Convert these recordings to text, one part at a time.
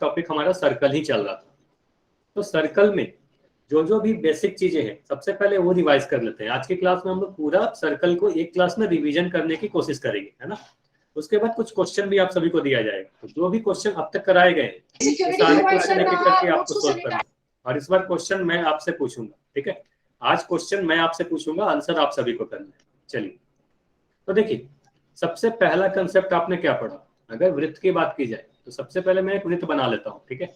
Topic हमारा circle ही चल रहा था। तो सर्कल में जो जो भी बेसिक चीजें हैं सबसे पहले वो रिवाइज कर लेते हैं। आज की क्लास में हम लोग पूरा सर्कल को एक क्लास में रिवीजन करने की कोशिश करेंगे, है ना। उसके बाद कुछ क्वेश्चन भी आप सभी को दिया जाएगा, तो जो भी क्वेश्चन अब तक कराए गए हैं सारे क्वेश्चन एक एक करके आपको सोल्व करना है। और इस बार क्वेश्चन मैं आपसे पूछूंगा, ठीक है। आज क्वेश्चन मैं आपसे पूछूंगा, आंसर आप सभी को करना है। चलिए, तो देखिए सबसे पहला कंसेप्ट आपने क्या पढ़ा। अगर वृत्त की बात की जाए तो सबसे पहले मैं एक वृत्त बना लेता हूं, ठीक है।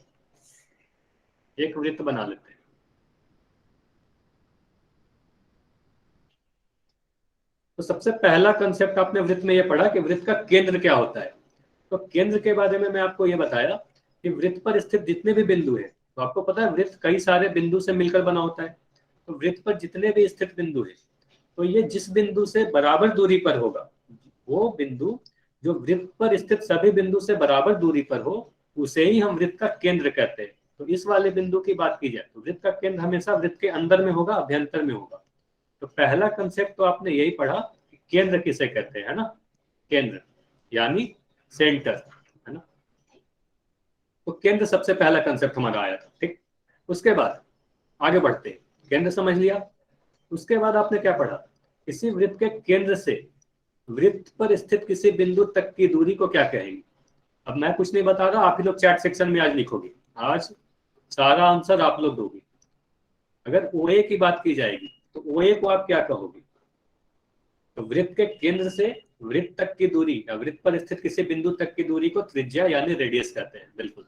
एक वृत्त बना लेते हैं। तो सबसे पहला कंसेप्ट आपने वृत्त में यह पढ़ा कि वृत्त का केंद्र क्या होता है। तो केंद्र के बारे में मैं आपको यह बताया कि वृत्त पर स्थित जितने भी बिंदु हैं, तो आपको पता है वृत्त कई सारे बिंदु से मिलकर बना होता है। तो वृत्त पर जितने भी स्थित बिंदु हैं, तो ये जिस बिंदु से बराबर दूरी पर होगा, वो बिंदु जो वृत्त पर स्थित सभी बिंदु से बराबर दूरी पर हो, उसे ही हम वृत्त का केंद्र कहते हैं। तो इस वाले बिंदु की बात की जाए तो वृत्त का केंद्र हमेशा वृत्त के अंदर में होगा, अभ्यंतर में होगा। तो पहला कंसेप्ट तो आपने यही पढ़ा कि केंद्र किसे कहते हैं, है ना। केंद्र यानी सेंटर, है ना। तो केंद्र सबसे पहला कंसेप्ट हमारा आया था, ठीक। उसके बाद आगे बढ़ते हैं, केंद्र समझ लिया। उसके बाद आपने क्या पढ़ा, किसी वृत्त के केंद्र से वृत्त पर स्थित किसी बिंदु तक की दूरी को क्या कहेंगे। अब मैं कुछ नहीं बता रहा, आप ही लोग चैट सेक्शन में आज लिखोगे, आज सारा आंसर आप लोग दोगे। अगर ओए की बात की जाएगी तो ओए को आप क्या कहोगे। तो वृत्त के केंद्र से वृत्त तक की दूरी या वृत्त पर स्थित किसी बिंदु तक की दूरी को त्रिज्या यानी रेडियस कहते हैं, बिल्कुल।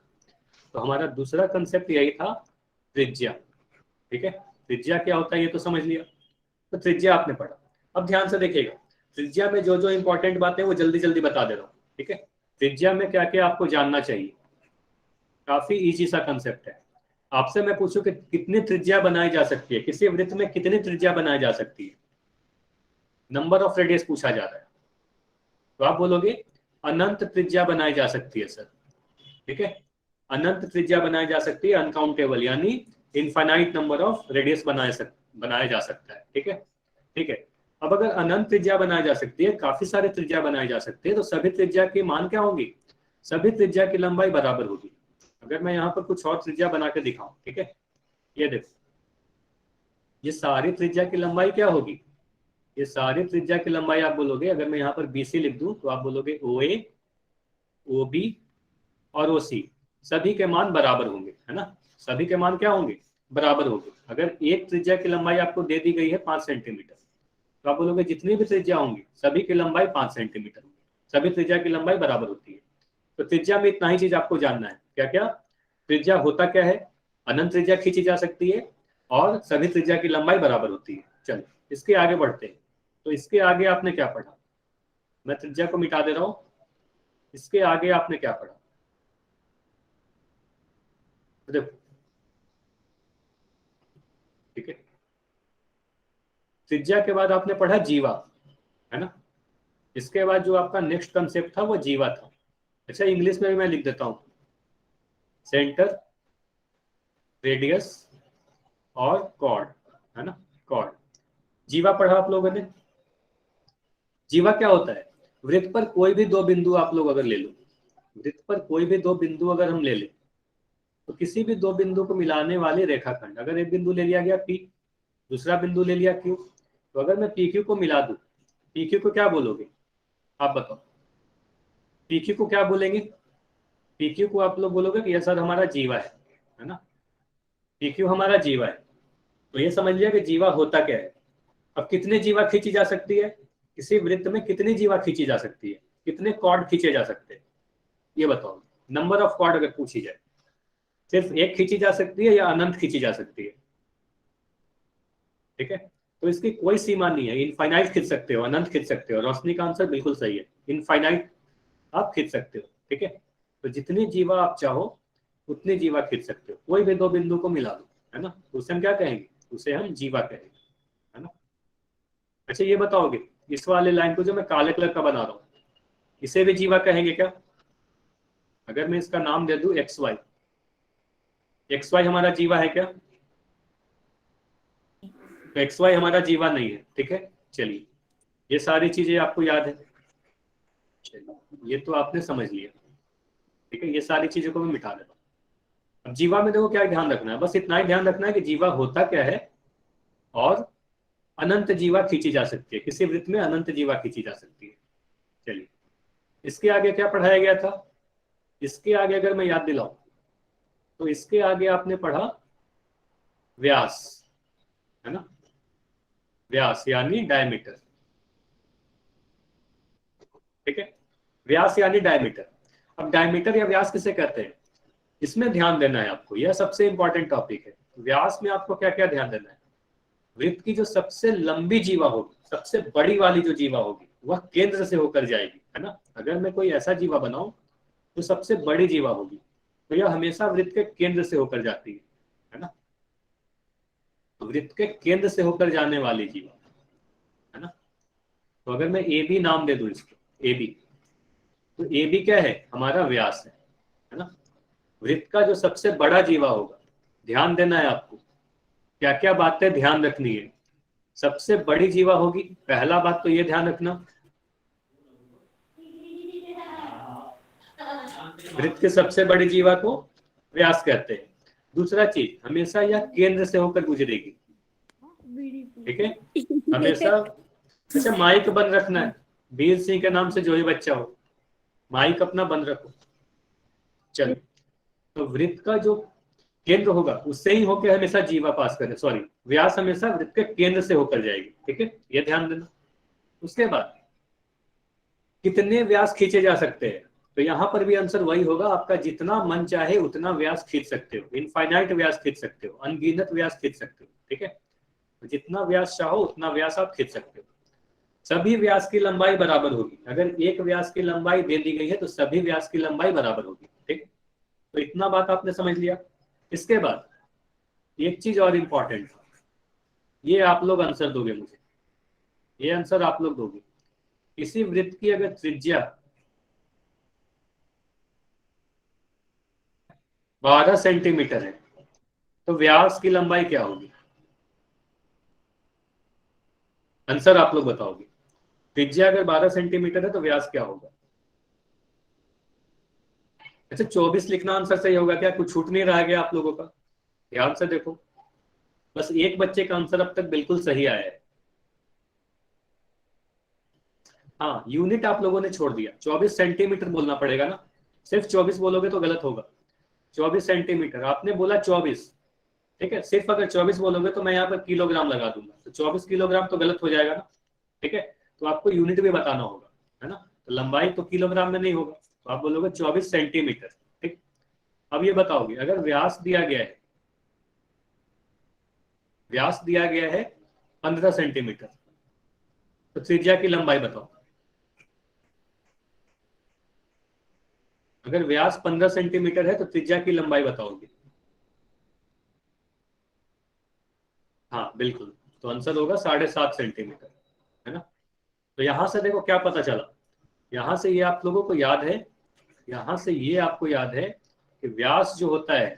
तो हमारा दूसरा कंसेप्ट यही था, त्रिज्या, ठीक है। त्रिज्या क्या होता है ये तो समझ लिया। तो त्रिज्या आपने पढ़ा। अब ध्यान से देखिएगा, त्रिज्या में जो जो इंपॉर्टेंट बातें वो जल्दी जल्दी बता दे रहा हूँ, ठीक है। त्रिज्या में क्या क्या आपको जानना चाहिए, काफी इजी सा कंसेप्ट है। आपसे मैं पूछूं कि कितनी त्रिज्या बनाई जा सकती है, किसी वृत्त में कितनी त्रिज्या बनाई जा सकती है, नंबर ऑफ रेडियस पूछा जा रहा है। तो आप बोलोगे अनंत त्रिज्या बनाई जा सकती है सर, ठीक है। अनंत त्रिज्या बनाई जा सकती है, अनकाउंटेबल यानी इनफाइनाइट नंबर ऑफ रेडियस बनाया जा सकता है, ठीक है। ठीक है, अब अगर अनंत त्रिज्या बनाई जा सकती है, काफी सारे त्रिज्या बनाई जा सकती है, तो सभी त्रिज्या की मान क्या होंगी, सभी त्रिज्या की लंबाई बराबर होगी। अगर मैं यहाँ पर कुछ और त्रिज्या बना के दिखाऊं, ठीक है, ये देखो, ये सारी त्रिज्या की लंबाई क्या होगी, ये सारी त्रिज्या की लंबाई आप बोलोगे, अगर मैं यहाँ पर BC लिख दूं तो आप बोलोगे OA, OB और OC सभी के मान बराबर होंगे, है ना। सभी के मान क्या होंगे, बराबर होंगे। अगर एक त्रिज्या की लंबाई आपको दे दी गई है 5 सेंटीमीटर, तो आप बोलोगे जितनी भी त्रिज्या होंगी सभी की लंबाई 5 सेंटीमीटर होगी, सभी त्रिज्या की लंबाई बराबर होती है। तो त्रिज्या में इतना ही चीज आपको जानना है, क्या क्या त्रिज्या होता क्या है, अनंत त्रिज्या खींची जा सकती है और सभी त्रिज्या की लंबाई बराबर होती है। चलो इसके आगे बढ़ते हैं। तो इसके आगे आपने क्या पढ़ा, मैं त्रिज्या को मिटा दे रहा हूं। इसके आगे आपने क्या पढ़ा, देखो, ठीक है। त्रिज्या के बाद आपने पढ़ा जीवा, है ना। इसके बाद जो आपका नेक्स्ट कंसेप्ट था वो जीवा था। अच्छा, इंग्लिश में भी मैं लिख देता हूं, सेंटर, रेडियस और कॉर्ड, है ना, कॉर्ड। जीवा पढ़ा आप लोगों ने। जीवा क्या होता है, वृत्त पर कोई भी दो बिंदु आप लोग अगर ले लो, वृत्त पर कोई भी दो बिंदु अगर हम ले लें, तो किसी भी दो बिंदु को मिलाने वाले रेखाखंड, अगर एक बिंदु ले लिया गया P, दूसरा बिंदु ले लिया Q, तो अगर मैं PQ को मिला दूं, PQ को क्या बोलोगे, आप बताओ, PQ को क्या बोलेंगे। PQ को आप लोग बोलोगे कि यह सर हमारा जीवा है ना। PQ हमारा जीवा है। तो ये समझ लिया कि जीवा होता क्या है। अब कितने जीवा खींची जा सकती है, किसी वृत्त में कितनी जीवा खींची जा सकती है, कितने कॉर्ड खींचे जा सकते हैं, ये बताओ। नंबर ऑफ कॉर्ड अगर पूछी जाए, सिर्फ एक खींची जा सकती है या अनंत खींची जा सकती है, ठीक है। तो इसकी कोई सीमा नहीं है, इनफाइनाइट खींच सकते हो, अनंत खींच सकते हो। रोशनी का आंसर बिल्कुल सही है, इनफाइनाइट आप खींच सकते हो, ठीक है। तो जितनी जीवा आप चाहो उतनी जीवा खींच सकते हो, कोई भी दो बिंदु को मिला दो, है ना, तो उसे हम क्या कहेंगे, उसे हम जीवा कहेंगे, है ना। अच्छा ये बताओगे, इस वाले लाइन को जो मैं काले कलर का बना रहा हूँ, इसे भी जीवा कहेंगे क्या। अगर मैं इसका नाम दे दूं XY, XY हमारा जीवा है क्या, तो XY हमारा जीवा नहीं है, ठीक है। चलिए ये सारी चीजें आपको याद है, चलिए ये तो आपने समझ लिया, ठीक है। ये सारी चीजों को मैं मिटा देता हूँ। अब जीवा में देखो क्या ध्यान रखना है, बस इतना ही ध्यान रखना है कि जीवा होता क्या है और अनंत जीवा खींची जा सकती है, किसी वृत्त में अनंत जीवा खींची जा सकती है। चलिए इसके आगे क्या पढ़ाया गया था, इसके आगे अगर मैं याद दिलाऊं तो इसके आगे आपने पढ़ा व्यास, है ना, व्यास यानी डायमीटर। ठीक है, व्यास यानी डायमीटर। अब डायमीटर या व्यास किसे कहते हैं, इसमें ध्यान देना है आपको, यह सबसे इंपॉर्टेंट टॉपिक है। व्यास में आपको क्या क्या ध्यान देना है, वृत्त की जो सबसे लंबी जीवा होगी, सबसे बड़ी वाली जो जीवा होगी वह केंद्र से होकर जाएगी, है ना। अगर मैं कोई ऐसा जीवा बनाऊं जो सबसे बड़ी जीवा होगी तो यह हमेशा वृत्त के केंद्र से होकर जाती है ना, वृत्त के केंद्र से होकर जाने वाली जीवा, है ना। तो अगर मैं ए बी नाम दे दूं इसको, ए बी, तो ए बी क्या है, हमारा व्यास है ना। वृत्त का जो सबसे बड़ा जीवा होगा, ध्यान देना है आपको, क्या क्या बातें ध्यान रखनी है। सबसे बड़ी जीवा होगी, पहला बात तो ये ध्यान रखना, वृत्त की सबसे बड़ी जीवा को व्यास कहते हैं। दूसरा चीज, हमेशा यह केंद्र से होकर गुजरेगी, ठीक है, हमेशा। अच्छा माइक बंद रखना है, वीर सिंह के नाम से जो ही बच्चा हो माइक अपना बंद रखो। चलो, तो वृत्त का जो केंद्र होगा उससे ही होकर हमेशा जीवा पास करे, सॉरी व्यास हमेशा वृत्त के केंद्र से होकर जाएगी, ठीक है, ये ध्यान देना। उसके बाद कितने व्यास खींचे जा सकते हैं, तो यहां पर भी आंसर वही होगा आपका, जितना मन चाहे उतना व्यास खींच सकते हो, इनफाइनाइट व्यास खींच सकते हो, अनगिनत व्यास खींच सकते हो, ठीक है। तो जितना व्यास चाहो उतना व्यास आप खींच सकते हो। सभी व्यास की लंबाई बराबर होगी, अगर एक व्यास की लंबाई दे दी गई है तो सभी व्यास की लंबाई बराबर होगी, ठीक। तो इतना बात आपने समझ लिया। इसके बाद एक चीज और इंपॉर्टेंट, ये आप लोग आंसर दोगे मुझे, ये आंसर आप लोग दोगे। किसी वृत्त की अगर त्रिज्या 12 सेंटीमीटर है तो व्यास की लंबाई क्या होगी, आंसर आप लोग बताओगे। त्रिज्या अगर 12 सेंटीमीटर है तो व्यास क्या होगा। अच्छा 24 लिखना आंसर सही होगा क्या, कुछ छूट नहीं रहा गया आप लोगों का, ध्यान से देखो, बस एक बच्चे का आंसर अब तक बिल्कुल सही आया है। हाँ यूनिट आप लोगों ने छोड़ दिया, 24 सेंटीमीटर बोलना पड़ेगा ना, सिर्फ 24 बोलोगे तो गलत होगा। 24 सेंटीमीटर आपने बोला 24, ठीक है, सिर्फ अगर 24 बोलोगे तो मैं यहाँ पर किलोग्राम लगा दूंगा, तो 24 किलोग्राम तो गलत हो जाएगा ना, ठीक है। तो आपको यूनिट भी बताना होगा, है ना, तो लंबाई तो किलोग्राम में नहीं होगा, तो आप बोलोगे 24 सेंटीमीटर, ठीक। अब ये बताओगे अगर व्यास दिया गया है, व्यास दिया गया है 15 सेंटीमीटर, तो त्रिज्या की लंबाई बताओ। अगर व्यास 15 सेंटीमीटर है तो त्रिज्या की लंबाई बताओगे। हाँ बिल्कुल, तो आंसर होगा 7.5 सेंटीमीटर, है ना। तो यहां से देखो क्या पता चला, यहां से ये आप लोगों को याद है, यहां से ये आपको याद है कि व्यास जो होता है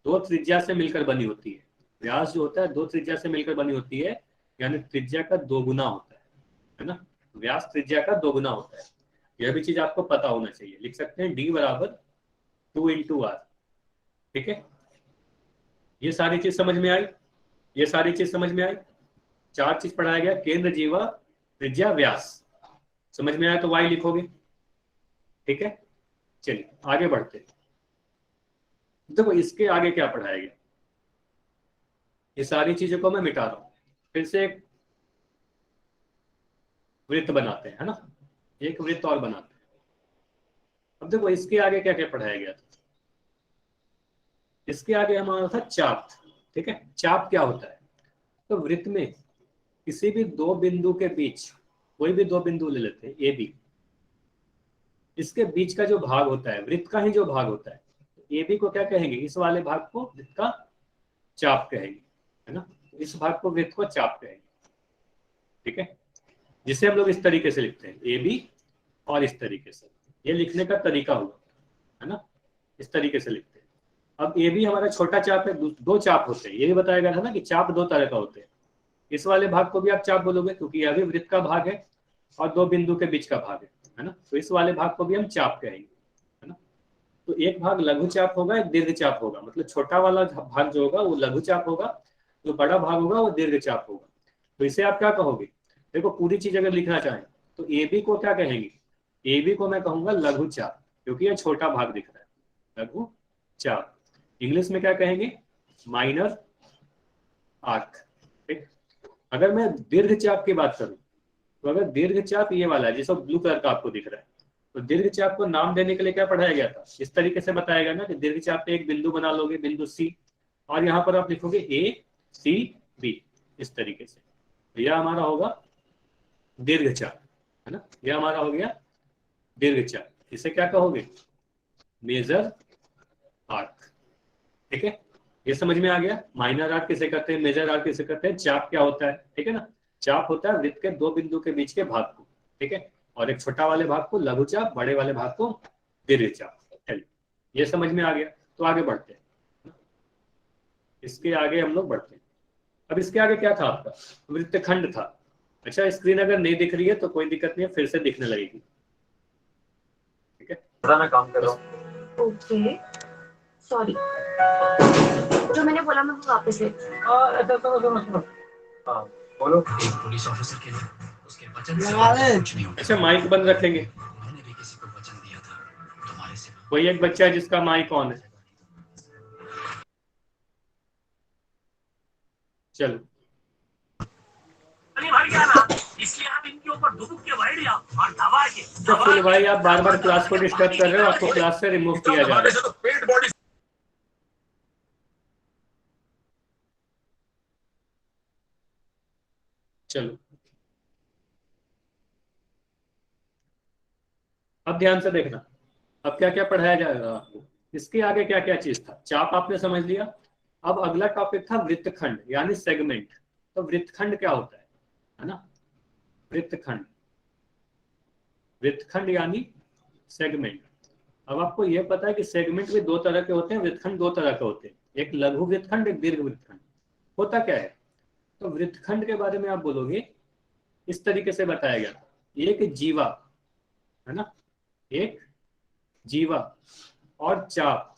दो त्रिज्या से मिलकर बनी होती है, व्यास जो होता है दो त्रिज्या से मिलकर बनी होती है, यानी त्रिज्या का दोगुना होता है ना, व्यास त्रिज्या का दोगुना होता है। यह भी चीज आपको पता होना चाहिए, लिख सकते हैं डी बराबर 2 × r, ठीक है। ये सारी चीज समझ में आई, ये सारी चीज समझ में आई, चार चीज पढ़ाया गया, केंद्र जीवा त्रिज्या व्यास, समझ में आया तो वाई लिखोगे, ठीक है। चलिए आगे बढ़ते हैं, देखो इसके आगे क्या पढ़ाया गया, ये सारी चीजों को मैं मिटा रहा हूं, फिर से एक वृत्त बनाते हैं, है ना, एक वृत्त और बनाते हैं। अब देखो इसके आगे क्या क्या पढ़ाया गया था, इसके आगे हमारा था चाप, ठीक है। चाप क्या होता है, तो वृत्त में किसी भी दो बिंदु के बीच, कोई भी दो बिंदु ले लेते हैं ए बी, इसके बीच का जो भाग होता है, वृत्त का ही जो भाग होता है, ए बी को क्या कहेंगे, इस वाले भाग को वृत्त का चाप कहेंगे, है ना, इस भाग को वृत्त को चाप कहेंगे, ठीक है। जिसे हम लोग इस तरीके से लिखते हैं ए बी, और इस तरीके से, ये लिखने का तरीका हुआ, है ना, इस तरीके से लिखते हैं। अब ए बी हमारा छोटा चाप है, दो चाप होते हैं, ये भी बताया गया था ना कि चाप दो तरह का होते हैं, इस वाले भाग को भी आप चाप बोलोगे क्योंकि यह भी वृत्त का भाग है और दो बिंदु के बीच का भाग है ना, तो इस वाले भाग को भी हम चाप कहेंगे, है ना। तो एक भाग लघु चाप होगा, एक दीर्घ चाप होगा। मतलब छोटा वाला भाग जो होगा वो लघु चाप होगा, जो बड़ा भाग होगा वो दीर्घ चाप होगा। तो इसे आप क्या कहोगे? देखो पूरी चीज अगर लिखना चाहें तो ए बी को क्या कहेंगे? ए बी को मैं कहूंगा लघु चाप, क्योंकि ये छोटा भाग दिख रहा है, लघु चाप। इंग्लिश में क्या कहेंगे? Minor arc. ठीक। अगर मैं दीर्घ चाप की बात करूं, तो अगर दीर्घ चाप ये वाला है जिसको ब्लू कलर का आपको दिख रहा है, तो दीर्घ चाप को नाम देने के लिए क्या पढ़ाया गया था? इस तरीके से बताया गया ना कि दीर्घ चाप पे एक बिंदु बना लोगे, बिंदु सी, और यहाँ पर आप लिखोगे ए सी बी, इस तरीके से। तो यह हमारा होगा दीर्घ चाप, है ना। यह हमारा हो गया दीर्घ चाप। इसे क्या कहोगे? Major arc. ठीक है, ये समझ में आ गया। माइनर आर्क किसे कहते हैं, मेजर आर्क किसे कहते हैं, चाप क्या होता है, ठीक है ना। चाप होता है वृत्त के दो बिंदु के बीच के भाग को, ठीक है, और एक छोटा वाले भाग को लघु चाप, बड़े वाले भाग को दीर्घ चाप। चलिए, ये समझ में आ गया। तो आगे बढ़ते हैं, इसके आगे हम लोग बढ़ते हैं। अब इसके आगे क्या था आपका? वृत्तखंड था। अच्छा, स्क्रीन अगर नहीं दिख रही है तो कोई दिक्कत नहीं है, फिर से दिखने लगेगी। ठीक है, मैं काम कर रहा हूँ। ओके, सॉरी, जो मैंने बोला मैं वो वापस ले। बोलो। एक पुलिस ऑफिसर के लिए उसके वचन से कुछ नहीं होता। अच्छा, माइक बंद रखेंगे। मैंने भी किसी को वचन दिया था तुम्हारे सिवा। कोई एक बच्चा है जिसका माइक ऑन है। चलो, इसलिए आप इनके ऊपर धूप के वाइडिया और दवा के। तो भाई आप बार बार क्लास को डिस्टर्ब कर रहे हो, आपको क्लास से रिमूव किया जा रहा है। चलो, अब ध्यान से देखना, अब क्या क्या पढ़ाया जाएगा आपको। इसके आगे क्या क्या चीज था? चाप आपने समझ लिया। अब अगला टॉपिक था वृत्तखंड यानी सेगमेंट। तो वृत्तखंड क्या होता है ना। वृत्तखंड, वृत्तखंड यानी सेगमेंट। अब आपको यह पता है कि सेगमेंट भी दो तरह के होते हैं, वृत्तखंड दो तरह के होते हैं, एक लघु वृत्तखंड, एक दीर्घ वृत्तखंड। होता क्या है? तो वृत्तखंड के बारे में आप बोलोगे, इस तरीके से बताया गया, एक जीवा, है ना, एक जीवा और चाप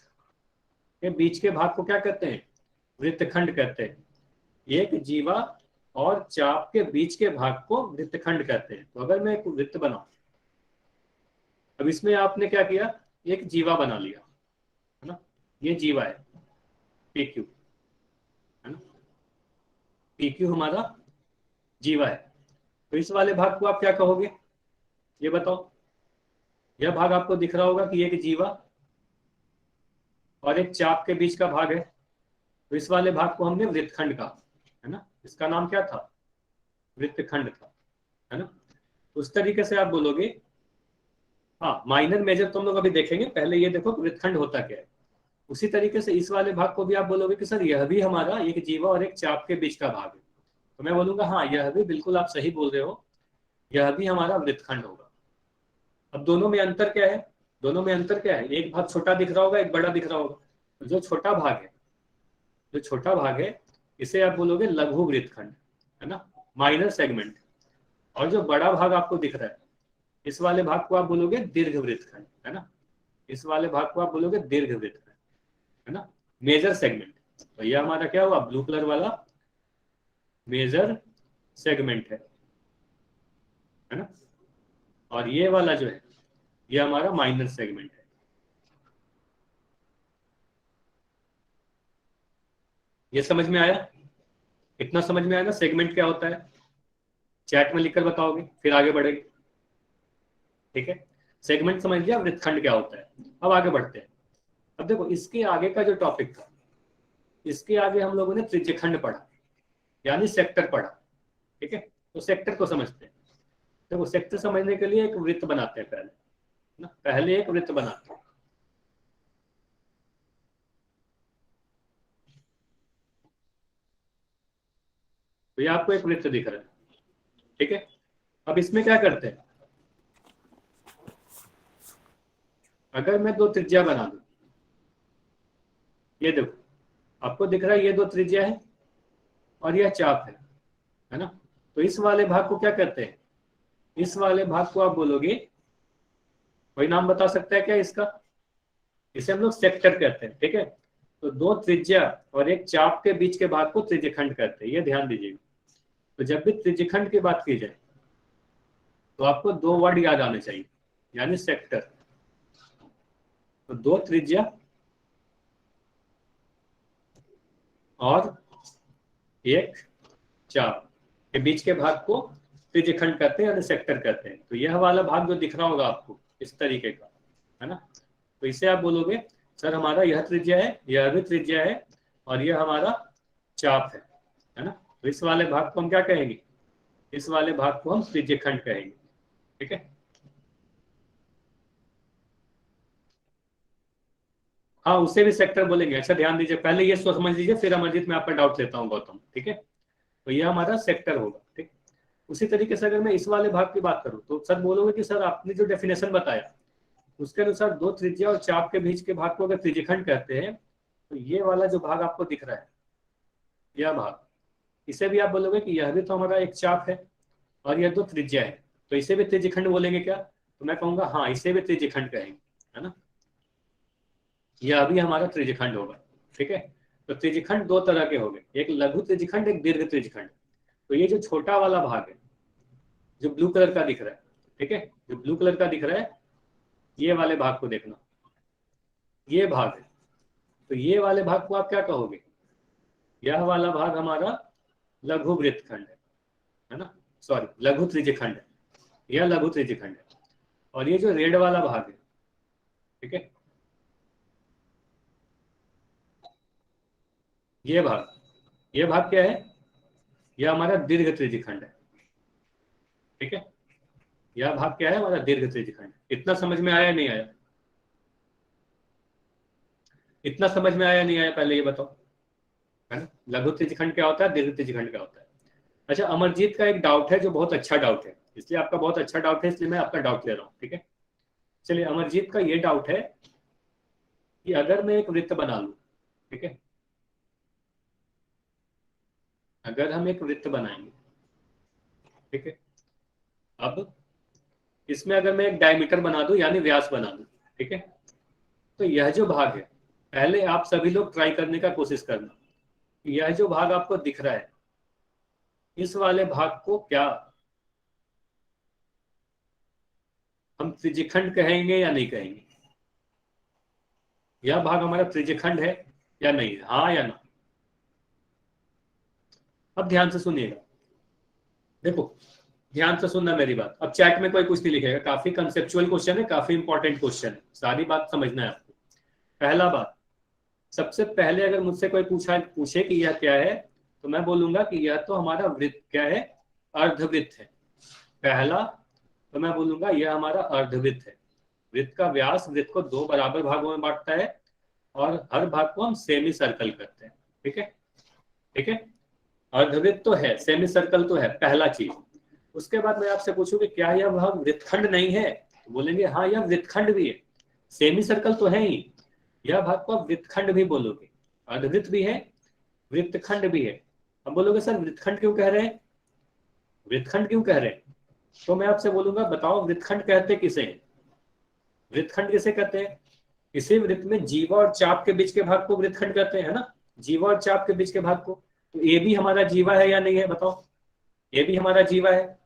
के बीच के भाग को क्या कहते हैं? वृत्तखंड कहते हैं। एक जीवा और चाप के बीच के भाग को वृत्तखंड कहते हैं। तो अगर मैं एक वृत्त बनाऊं, अब इसमें आपने क्या किया? एक जीवा बना लिया, है ना, ये जीवा है, PQ, है ना, PQ हमारा जीवा है। तो इस वाले भाग को आप क्या कहोगे, ये बताओ। यह भाग आपको दिख रहा होगा कि एक जीवा और एक चाप के बीच का भाग है। तो इस वाले भाग को हमने वृत्तखंड कहा, है ना। इसका नाम क्या था? वृत्तखंड था, है ना। उस तरीके से आप बोलोगे। हाँ, माइनर मेजर तो हम लोग अभी देखेंगे, पहले ये देखो वृत्तखंड होता क्या है। उसी तरीके से इस वाले भाग को भी आप बोलोगे कि सर यह भी हमारा एक जीवा और एक चाप के बीच का भाग है। तो मैं बोलूंगा हाँ, यह भी बिल्कुल आप सही बोल रहे हो, यह भी हमारा वृत्तखंड होगा। अब दोनों में अंतर क्या है? दोनों में अंतर क्या है? एक भाग छोटा दिख रहा होगा, एक बड़ा दिख रहा होगा। जो छोटा भाग है, जो छोटा भाग है, इसे आप बोलोगे लघु वृत्तखंड, है ना, माइनर सेगमेंट। और जो बड़ा भाग आपको दिख रहा है, इस वाले भाग को आप बोलोगे दीर्घ वृत्तखंड, है ना। इस वाले भाग को आप बोलोगे दीर्घ वृत्तखंड, है ना, मेजर सेगमेंट। तो ये हमारा क्या हुआ? ब्लू कलर वाला मेजर सेगमेंट है ना। और ये वाला जो है, ये हमारा माइनर सेगमेंट है। ये समझ में आया? इतना समझ में आया ना सेगमेंट क्या होता है? चैट में लिखकर बताओगे, फिर आगे बढ़ेंगे। ठीक है, सेगमेंट समझ लिया, वृत्तखंड क्या होता है। अब आगे बढ़ते हैं। अब देखो, इसके आगे का जो टॉपिक था, इसके आगे हम लोगों ने त्रिज्यखंड पढ़ा यानी सेक्टर पढ़ा। ठीक है, तो सेक्टर को समझते हैं। देखो, सेक्टर समझने के लिए एक वृत्त बनाते हैं पहले ना, पहले एक वृत्त बनाते हैं। तो ये आपको एक वृत्त दिख रहा है, ठीक है। अब इसमें क्या करते हैं? अगर मैं दो त्रिज्या बना दूं, ये देखो आपको दिख रहा है, ये दो त्रिज्या है और यह चाप है ना। तो इस वाले भाग को क्या कहते हैं? इस वाले भाग को आप बोलोगे, कोई नाम बता सकता है क्या इसका? इसे हम लोग सेक्टर कहते हैं, ठीक है। तो दो त्रिज्या और एक चाप के बीच के भाग को त्रिज्यखंड कहते हैं, ये ध्यान दीजिएगा। तो जब भी त्रिज्यखंड की बात की जाए तो आपको दो वर्ड याद आने चाहिए, यानी सेक्टर। तो दो त्रिज्या और एक चाप के बीच के भाग को त्रिज्यखंड कहते हैं, यानी सेक्टर कहते हैं। तो यह वाला भाग जो दिख रहा होगा आपको इस तरीके का, है ना, तो इसे आप बोलोगे सर हमारा यह त्रिज्या है, यह भी त्रिज्या है, और यह हमारा चाप है ना। तो इस वाले भाग को हम क्या कहेंगे, इस वाले भाग को हम त्रिज्यखंड कहेंगे, ठीक है। हाँ, उसे भी सेक्टर बोलेंगे। अच्छा ध्यान दीजिए, पहले ये समझ लीजिए, फिर अमरजीत मैं आपका डाउट लेता हूँ गौतम, ठीक है। तो ये हमारा सेक्टर होगा, ठीक। उसी तरीके से अगर मैं इस वाले भाग की बात करूं तो सर बोलोगे कि सर आपने जो डेफिनेशन बताया उसके अनुसार दो त्रिज्या और चाप के बीच के भाग को अगर त्रिज्यखंड कहते हैं तो ये वाला जो भाग आपको दिख रहा है, यह भाग, इसे भी आप बोलोगे कि यह भी तो हमारा एक चाप है और यह दो त्रिज्या है, तो इसे भी त्रिज्यखंड बोलेंगे क्या? तो मैं कहूंगा हाँ, इसे भी त्रिज्यखंड कहेंगे, है ना। यह भी हमारा त्रिज्यखंड होगा, ठीक है। तो त्रिज्यखंड दो तरह के हो गए, एक लघु त्रिज्यखंड, एक दीर्घ त्रिज्यखंड। तो ये जो छोटा वाला भाग है जो ब्लू कलर का दिख रहा है, ठीक है, जो ब्लू कलर का दिख रहा है, ये वाले भाग को देखना, ये भाग है। तो ये वाले भाग को आप क्या कहोगे? यह वाला भाग हमारा लघु वृत्तखंड है ना, सॉरी लघु त्रिज्यखंड है, यह लघु त्रिज्यखंड है। और ये जो रेड वाला भाग है, ठीक है, ये भाग क्या है? यह हमारा दीर्घ त्रिज्यखंड है, ठीक है। यह भाग क्या है? हमारा दीर्घ त्रिज्यखंड। इतना समझ में आया नहीं आया? इतना समझ में आया नहीं आया, पहले ये बताओ, है ना। लघु त्रिज्यखंड क्या होता है, दीर्घ त्रिज्यखंड क्या होता है? अच्छा, अमरजीत का एक डाउट है जो बहुत अच्छा डाउट है, इसलिए आपका बहुत अच्छा डाउट है, इसलिए मैं आपका डाउट ले रहा हूँ, ठीक है। चलिए, अमरजीत का ये डाउट है कि अगर मैं एक वृत्त बना लूं, ठीक है, अगर हम एक वृत्त बनाएंगे, ठीक है, अब इसमें अगर मैं एक डायमीटर बना दूं यानी व्यास बना दूं, ठीक है, तो यह जो भाग है, पहले आप सभी लोग ट्राई करने का कोशिश करना, यह जो भाग आपको दिख रहा है, इस वाले भाग को क्या हम त्रिज्यखंड कहेंगे या नहीं कहेंगे? यह भाग हमारा त्रिज्यखंड है या नहीं है, हाँ या ना? अब ध्यान से सुनिएगा, देखो ध्यान से सुनना मेरी बात। अब चैट में कोई कुछ नहीं लिखेगा, काफी कंसेप्चुअल क्वेश्चन है, काफी इंपॉर्टेंट क्वेश्चन है, सारी बात समझना है आपको। पहला बात, सबसे पहले अगर मुझसे कोई पूछे कि यह क्या है, तो मैं बोलूंगा कि यह तो हमारा वृत्त क्या है, अर्धवृत्त है। पहला, तो मैं बोलूंगा यह हमारा अर्धवृत्त है। वृत्त का व्यास वृत्त को दो बराबर भागों में बांटता है और हर भाग को हम सेमी सर्कल करते हैं, ठीक है, ठीक है। अर्धवृत्त तो है, सेमी सर्कल तो है, पहला चीज। उसके बाद मैं आपसे पूछूं कि क्या यह भाग वृत्तखंड नहीं है, तो बोलेंगे हाँ यह वृत्तखंड भी है, सेमी सर्कल तो है ही, यह भाग को आप वृत्तखंड भी बोलोगे, अर्धवृत्त भी है, वृत्तखंड भी है। अब बोलोगे सर वृत्तखंड क्यों कह रहे हैं, वृत्तखंड क्यों कह रहे हैं? तो मैं आपसे बोलूंगा बताओ वृत्तखंड कहते किसे हैं? वृत्तखंड किसे कहते हैं? इसी वृत्त में जीवा और चाप के बीच के भाग को वृत्तखंड कहते हैं, है ना, जीवा और चाप के बीच के भाग को। तो ये भी हमारा जीवा है या नहीं है, बताओ? ये भी हमारा जीवा है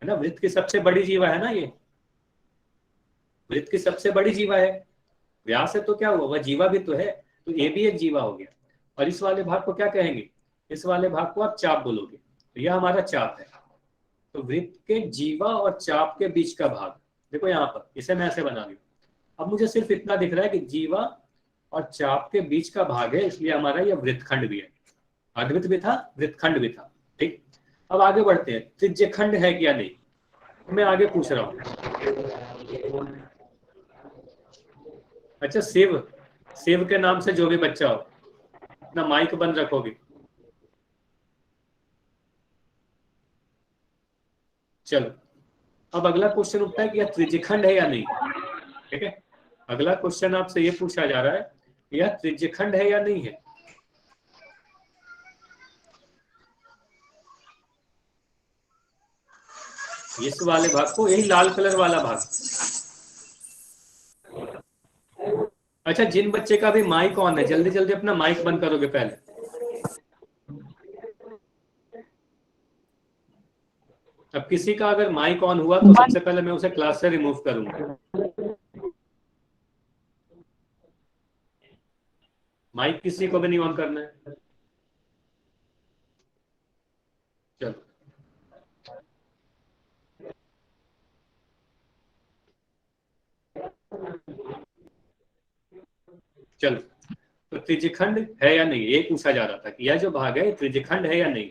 ना, वृत्त की सबसे बड़ी जीवा है ना, ये वृत्त की सबसे बड़ी जीवा है। व्यास है तो क्या हुआ, वह जीवा भी तो है, तो ये भी एक जीवा हो गया। और इस वाले भाग को क्या कहेंगे? इस वाले भाग को आप चाप बोलोगे, तो यह हमारा चाप है। तो वृत्त के जीवा और चाप के बीच का भाग, देखो यहाँ पर इसे मैं ऐसे बना रही हूँ। अब मुझे सिर्फ इतना दिख रहा है कि जीवा और चाप के बीच का भाग है, इसलिए हमारा यह वृत्तखंड भी है, अर्धवृत्त भी था, वृत्तखंड भी था, ठीक। अब आगे बढ़ते हैं, त्रिज्यखंड है क्या नहीं, मैं आगे पूछ रहा हूँ। अच्छा, शिव, शिव के नाम से जो भी बच्चा हो अपना माइक बंद रखोगे। चलो, अब अगला क्वेश्चन उठता है कि यह त्रिज्यखंड है या नहीं, ठीक है। अगला क्वेश्चन आपसे यह पूछा जा रहा है, यह त्रिज्यखंड है या नहीं है। इस वाले भाग को, यही लाल कलर वाला भाग, अच्छा, जिन बच्चे का भी माइक ऑन है जल्दी जल्दी अपना माइक बंद करोगे पहले। अब किसी का अगर माइक ऑन हुआ तो सबसे पहले मैं उसे क्लास से रिमूव करूंगा। माइक किसी को भी नहीं ऑन करना है। चलो चलो, तो त्रिज्यखंड है या नहीं ये पूछा जा रहा था कि यह जो भाग है त्रिज्यखंड है या नहीं।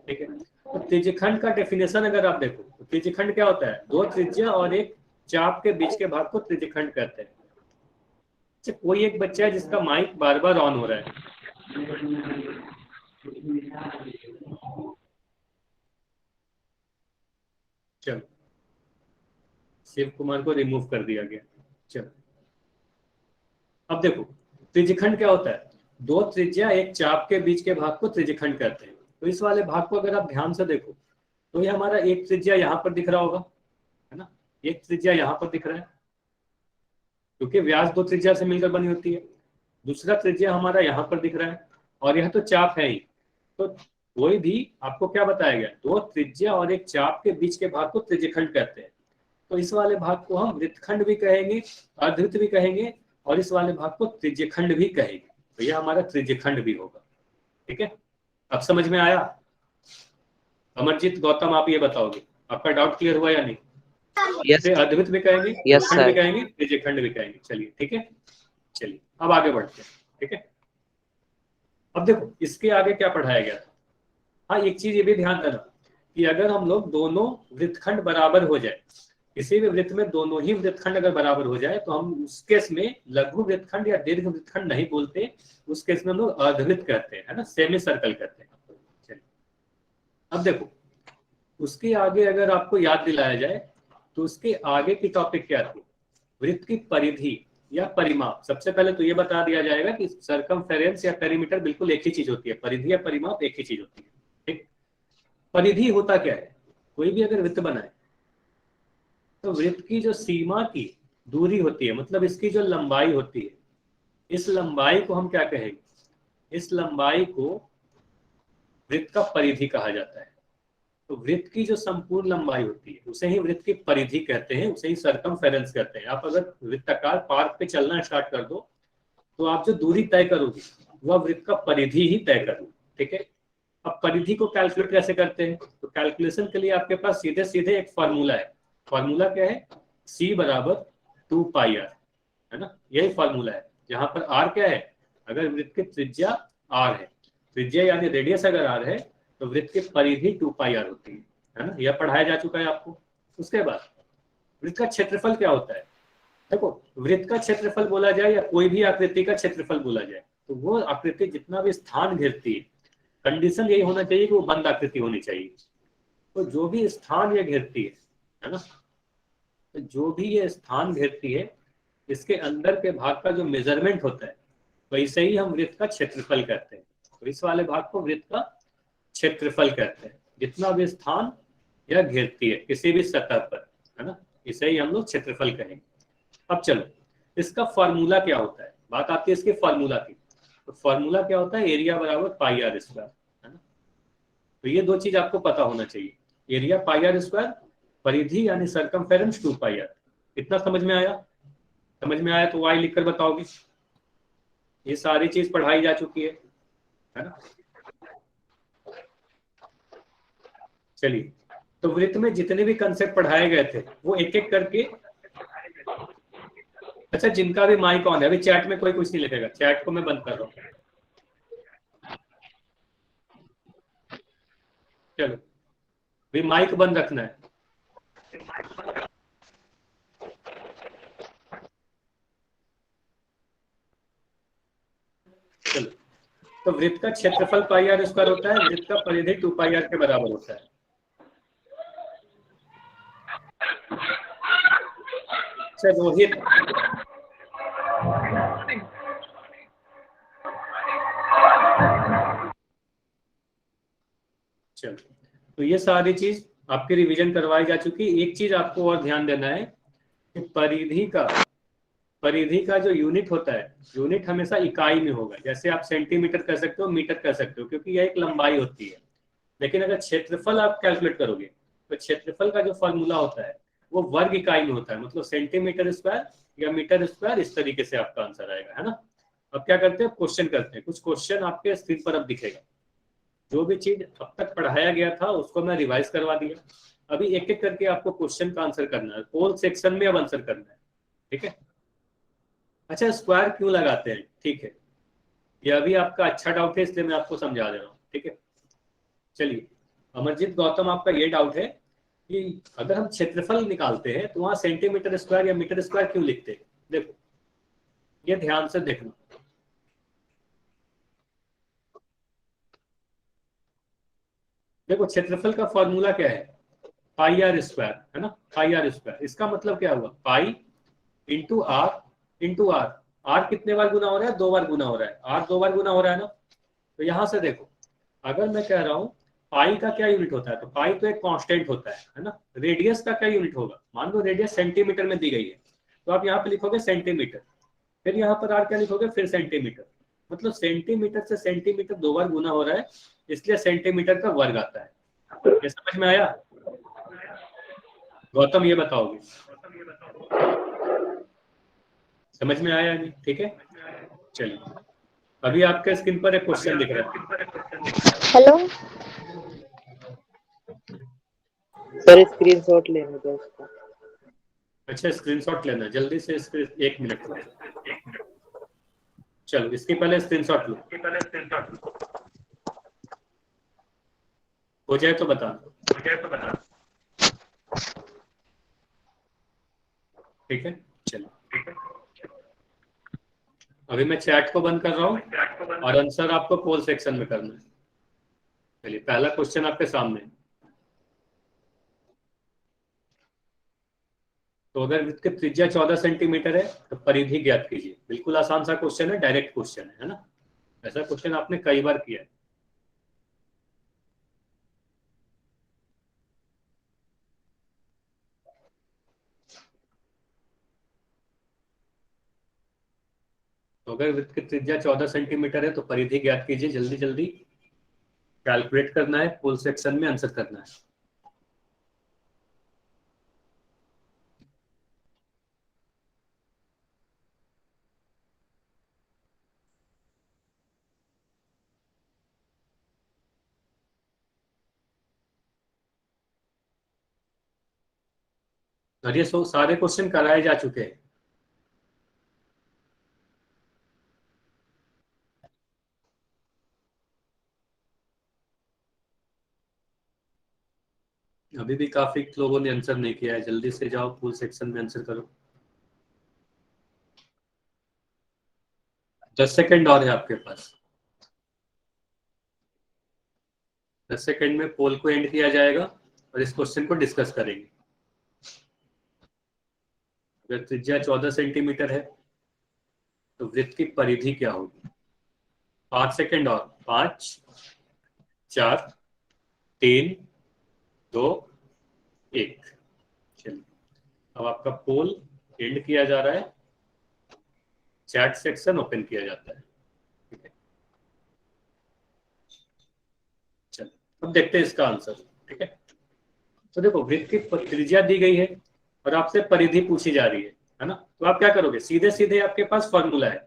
ठीक है, तो त्रिज्यखंड का डेफिनेशन अगर आप देखो तो त्रिज्यखंड क्या होता है, दो त्रिज्या और एक चाप के बीच के भाग को त्रिज्यखंड कहते हैं। अच्छा, कोई एक बच्चा है जिसका माइक बार बार ऑन हो रहा है। चलो, शिव कुमार को रिमूव कर दिया गया। चलो, अब देखो त्रिज्यखंड क्या होता है, दो त्रिज्या एक चाप के बीच के भाग को त्रिज्यखंड कहते हैं। तो इस वाले भाग को अगर आप ध्यान से देखो तो ये हमारा एक त्रिज्या यहाँ पर दिख रहा होगा, है ना, एक त्रिज्या यहाँ पर दिख रहा है क्योंकि व्यास दो त्रिज्या से मिलकर बनी होती है। दूसरा त्रिज्या हमारा यहाँ पर दिख रहा है और यह तो चाप है ही। तो कोई भी आपको क्या बताया गया, दो त्रिज्या और एक चाप के बीच के भाग को त्रिज्यखंड कहते हैं। तो इस वाले भाग को हम वृत्तखंड भी कहेंगे, अर्धवृत्त भी कहेंगे और इस वाले भाग को त्रिज्यखंड भी कहेंगे। तो यह हमारा त्रिज्यखंड भी होगा। ठीक है, अब समझ में आया। अमरजीत, गौतम, आप ये बताओगे आपका डाउट क्लियर हुआ या नहीं। यस अर्धवृत्त भी कहेंगे, यस खंड भी सर। कहेंगे, त्रिज्यखंड भी कहेंगे। चलिए ठीक है, चलिए अब आगे बढ़ते हैं। ठीक है, अब देखो इसके आगे क्या पढ़ाया गया था। हाँ, एक चीज ये भी ध्यान देना कि अगर हम लोग दोनों वृत्तखंड बराबर हो जाए, किसी भी वृत्त में दोनों ही वृत्तखंड अगर बराबर हो जाए तो हम उस केस में लघु वृत्तखंड या दीर्घ वृत्तखंड नहीं बोलते, उस केस में हम लोग अर्धवृत्त कहते हैं, है ना, सेमी सर्कल कहते हैं। चलिए, अब देखो उसके आगे अगर आपको याद दिलाया जाए तो उसके आगे की टॉपिक क्या थी, वृत्त की परिधि या परिमाप। सबसे पहले तो ये बता दिया जाएगा कि सरकमफेरेंस या पेरीमीटर बिल्कुल एक ही चीज होती है, परिधि या परिमाप एक ही चीज होती है। ठीक, परिधि होता क्या है, कोई भी अगर वृत्त बनाए तो वृत्त की जो सीमा की दूरी होती है, मतलब इसकी जो लंबाई होती है, इस लंबाई को हम क्या कहेंगे, इस लंबाई को वृत्त का परिधि कहा जाता है। तो वृत्त की जो संपूर्ण लंबाई होती है उसे ही वृत्त की परिधि कहते हैं, उसे ही सरकमफेरेंस कहते हैं। आप अगर वृत्ताकार पार्क पे चलना स्टार्ट कर दो तो आप जो दूरी तय करोगे वह वृत्त का परिधि ही तय करोगे। ठीक है, अब परिधि को कैलकुलेट कैसे करते हैं, तो कैलकुलेशन के लिए आपके पास सीधे सीधे एक फॉर्मूला है। फॉर्मूला क्या है, c बराबर 2πr, है ना, यही फॉर्मूला है। जहां पर r क्या है, अगर वृत्त की त्रिज्या r है, त्रिज्या यानी रेडियस अगर r है तो वृत्त की परिधि 2πr होती है ना, यह पढ़ाया जा चुका है आपको। उसके बाद वृत्त का क्षेत्रफल क्या होता है। देखो, वृत्त का क्षेत्रफल बोला जाए या कोई भी आकृति का क्षेत्रफल बोला जाए तो वो आकृति जितना भी स्थान घेरती है, कंडीशन यही होना चाहिए कि वो बंद आकृति होनी चाहिए। तो जो भी स्थान ये घेरती है ना, तो जो भी ये स्थान घेरती है इसके अंदर के भाग का जो मेजरमेंट होता है वैसे ही हम वृत्त का क्षेत्रफल कहते हैं। तो इस वाले भाग को वृत्त का क्षेत्रफल कहते हैं, जितना भी स्थान यह घेरती है किसी भी सतह पर, है ना, इसे ही हम लोग क्षेत्रफल कहेंगे। अब चलो इसका फॉर्मूला क्या होता है, बात आती है इसके फॉर्मूला की। तो फॉर्मूला क्या होता है, एरिया बराबर पाई आर स्क्वायर, है ना। तो ये दो चीज आपको पता होना चाहिए, एरिया पाई आर स्क्वायर, परिधि यानी सरकमफेरेंस 2πr। इतना समझ में आया, समझ में आया तो वाई लिखकर बताओगे। ये सारी चीज पढ़ाई जा चुकी है ना। चलिए, तो वृत्त में जितने भी कंसेप्ट पढ़ाए गए थे वो एक एक करके। अच्छा, जिनका भी माइक ऑन है, अभी चैट में कोई कुछ नहीं लिखेगा, चैट को मैं बंद कर रहा हूँ। चलो, भी माइक बंद रखना है। चलो, तो वृत्त का क्षेत्रफल पाई आर स्क्वायर होता है, वृत्त का परिधि 2πr के बराबर होता है। अच्छा रोहित, चलो, तो ये सारी चीज आपकी रिवीजन करवाई जा चुकी। एक चीज आपको और ध्यान देना है कि परिधि का परिधि का जो यूनिट होता है, यूनिट हमेशा इकाई में होगा। जैसे आप सेंटीमीटर कह सकते हो, मीटर कह सकते हो, क्योंकि यह एक लंबाई होती है। लेकिन अगर क्षेत्रफल आप कैलकुलेट करोगे तो क्षेत्रफल का जो फॉर्मूला होता है वो वर्ग इकाई में होता है, मतलब सेंटीमीटर स्क्वायर या मीटर स्क्वायर, इस तरीके से आपका आंसर आएगा, है ना। अब क्या करते हैं, क्वेश्चन करते हैं। कुछ क्वेश्चन आपके स्क्रीन पर अब दिखेगा। जो भी चीज अब तक पढ़ाया गया था उसको मैं रिवाइज करवा दिया। अभी एक एक करके आपको क्वेश्चन का आंसर करना है, पोल सेक्शन में अब आंसर करना है, ठीक है। अच्छा, स्क्वायर क्यों लगाते हैं, ठीक है, ये अभी आपका अच्छा डाउट है, इसलिए मैं आपको समझा दे रहा हूँ, ठीक है। चलिए, अमरजीत गौतम, आपका ये डाउट है कि अगर हम क्षेत्रफल निकालते हैं तो वहां सेंटीमीटर स्क्वायर या मीटर स्क्वायर क्यों लिखते हैं। देखो, ये ध्यान से देखना। देखो, क्षेत्रफल का फॉर्मूला क्या है, पाई आर स्क्वायर, है ना, पाई आर स्क्वायर। इसका मतलब क्या हुआ, pi into r into r. R कितने बार गुना हो रहा है, 2 बार गुना हो रहा है, आर 2 बार गुना हो रहा है ना। तो यहां से देखो, अगर मैं कह रहा हूं पाई का क्या यूनिट होता है, तो पाई तो एक कांस्टेंट होता है ना। रेडियस का क्या यूनिट होगा, मान लो रेडियस सेंटीमीटर में दी गई है, तो आप यहाँ पे लिखोगे सेंटीमीटर, फिर यहाँ पर आर क्या लिखोगे, फिर सेंटीमीटर। मतलब सेंटीमीटर से सेंटीमीटर 2 बार गुना हो रहा है, इसलिए सेंटीमीटर का वर्ग आता है। ये समझ में आया गौतम, ये बताओगे, समझ में आया नहीं, ठीक है। चलिए, अभी आपके स्क्रीन पर एक क्वेश्चन दिख रहा है। हेलो सर, स्क्रीनशॉट लेने दो उसका। अच्छा, स्क्रीनशॉट लेना, जल्दी से स्क्रीन, 1 मिनट में। चलो, इसके पहले स्क्रीनशॉट लो, हो जाए तो बताना, ठीक है। चलो, अभी मैं चैट को बंद कर रहा हूँ और आंसर आपको पोल सेक्शन में करना है। चलिए, पहला क्वेश्चन आपके सामने है। तो अगर वृत्त की त्रिज्या 14 सेंटीमीटर है तो परिधि ज्ञात कीजिए। बिल्कुल आसान सा क्वेश्चन है, डायरेक्ट क्वेश्चन है ना। ऐसा क्वेश्चन आपने कई बार किया है। तो अगर वृत्त की त्रिज्या 14 सेंटीमीटर है तो परिधि ज्ञात कीजिए। जल्दी जल्दी कैलकुलेट करना है, फुल सेक्शन में आंसर करना है। और ये सारे क्वेश्चन कराए जा चुके हैं। अभी भी काफी लोगों ने आंसर नहीं किया है, जल्दी से जाओ, फुल सेक्शन में आंसर करो। 10 सेकंड और है आपके पास। 10 सेकंड में पोल को एंड किया जाएगा और इस क्वेश्चन को डिस्कस करेंगे। अगर त्रिज्या 14 सेंटीमीटर है तो वृत्त की परिधि क्या होगी। 5 सेकंड और, 5, 4, 3, 2, 1। चलिए, अब आपका पोल एंड किया जा रहा है, चैट सेक्शन ओपन किया जाता है, ठीक है। चलो, अब देखते हैं इसका आंसर, ठीक है। तो देखो, वृत्त की त्रिज्या दी गई है और आपसे परिधि पूछी जा रही है ना। तो आप क्या करोगे, सीधे सीधे आपके पास फॉर्मूला है,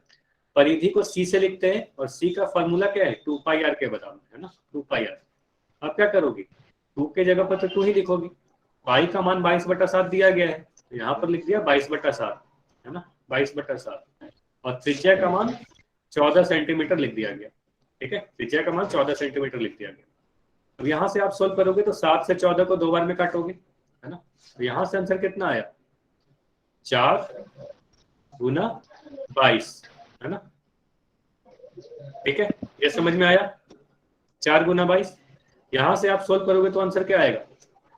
परिधि को सी से लिखते हैं और सी का फॉर्मूला क्या है, 2 पाई आर के बराबर, है ना, 2 पाई आर। आप क्या करोगे, 2 के जगह पर तो 2 ही लिखोगे। पाई का मान 22/7 दिया गया है, तो यहाँ पर लिख दिया 22/7, है ना, 22/7। और त्रिज्या का मान 14 सेंटीमीटर लिख दिया गया, ठीक है, त्रिज्या का मान 14 सेंटीमीटर लिख दिया गया। अब यहाँ से आप सोल्व करोगे तो 7 से 14 को 2 बार में काटोगे, है ना। तो यहाँ से आंसर कितना आया, 4 गुना 22, है ना, ठीक है। ये समझ में आया, 4 गुना 22। यहां से आप सोल्व करोगे तो आंसर क्या आएगा,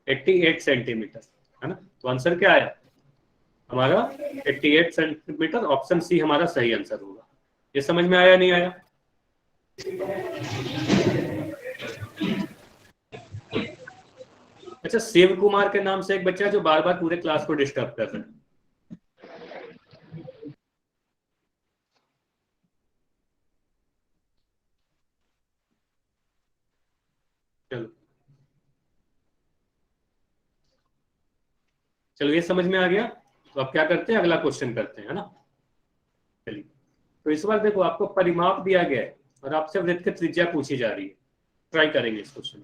88 सेंटीमीटर, है ना। तो आंसर क्या आया हमारा, 88 सेंटीमीटर। ऑप्शन सी हमारा सही आंसर होगा। ये समझ में आया, नहीं आया। अच्छा, शिव कुमार के नाम से एक बच्चा जो बार बार पूरे क्लास को डिस्टर्ब कर रहा है। चलो चलो ये समझ में आ गया। तो अब क्या करते हैं, अगला क्वेश्चन करते हैं, है ना। चलिए, तो इस बार देखो आपको परिमाप दिया गया है और आपसे वृत्त की त्रिज्या पूछी जा रही है। ट्राई करेंगे इस क्वेश्चन।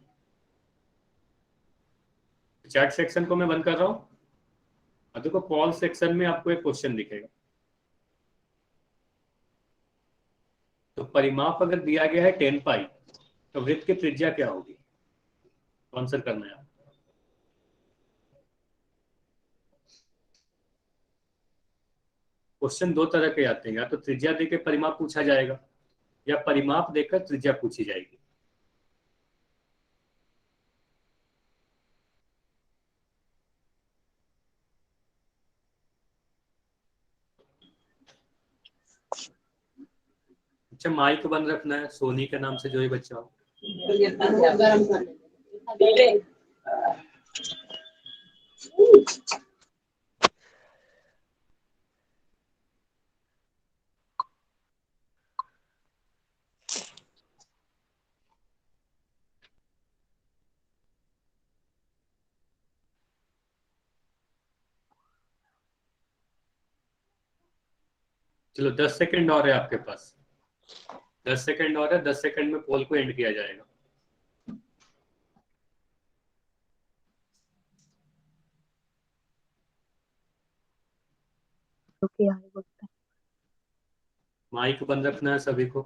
चैट सेक्शन को मैं बंद कर रहा हूँ। अब देखो पॉल सेक्शन में आपको एक क्वेश्चन दिखेगा। तो परिमाप अगर दिया गया है 10 पाई, तो वृत्त की त्रिज्या क्या होगी, आंसर करना है। क्वेश्चन दो तरह के आते हैं, या तो त्रिज्या देकर परिमाप पूछा जाएगा या परिमाप देकर त्रिज्या पूछी जाएगी। अच्छा, माइक बंद रखना है, सोनी के नाम से जो ही बच्चा हो। चलो 10 सेकंड और है आपके पास, 10 सेकंड और है। 10 सेकंड में पोल को एंड किया जाएगा। माइक बंद रखना है सभी को।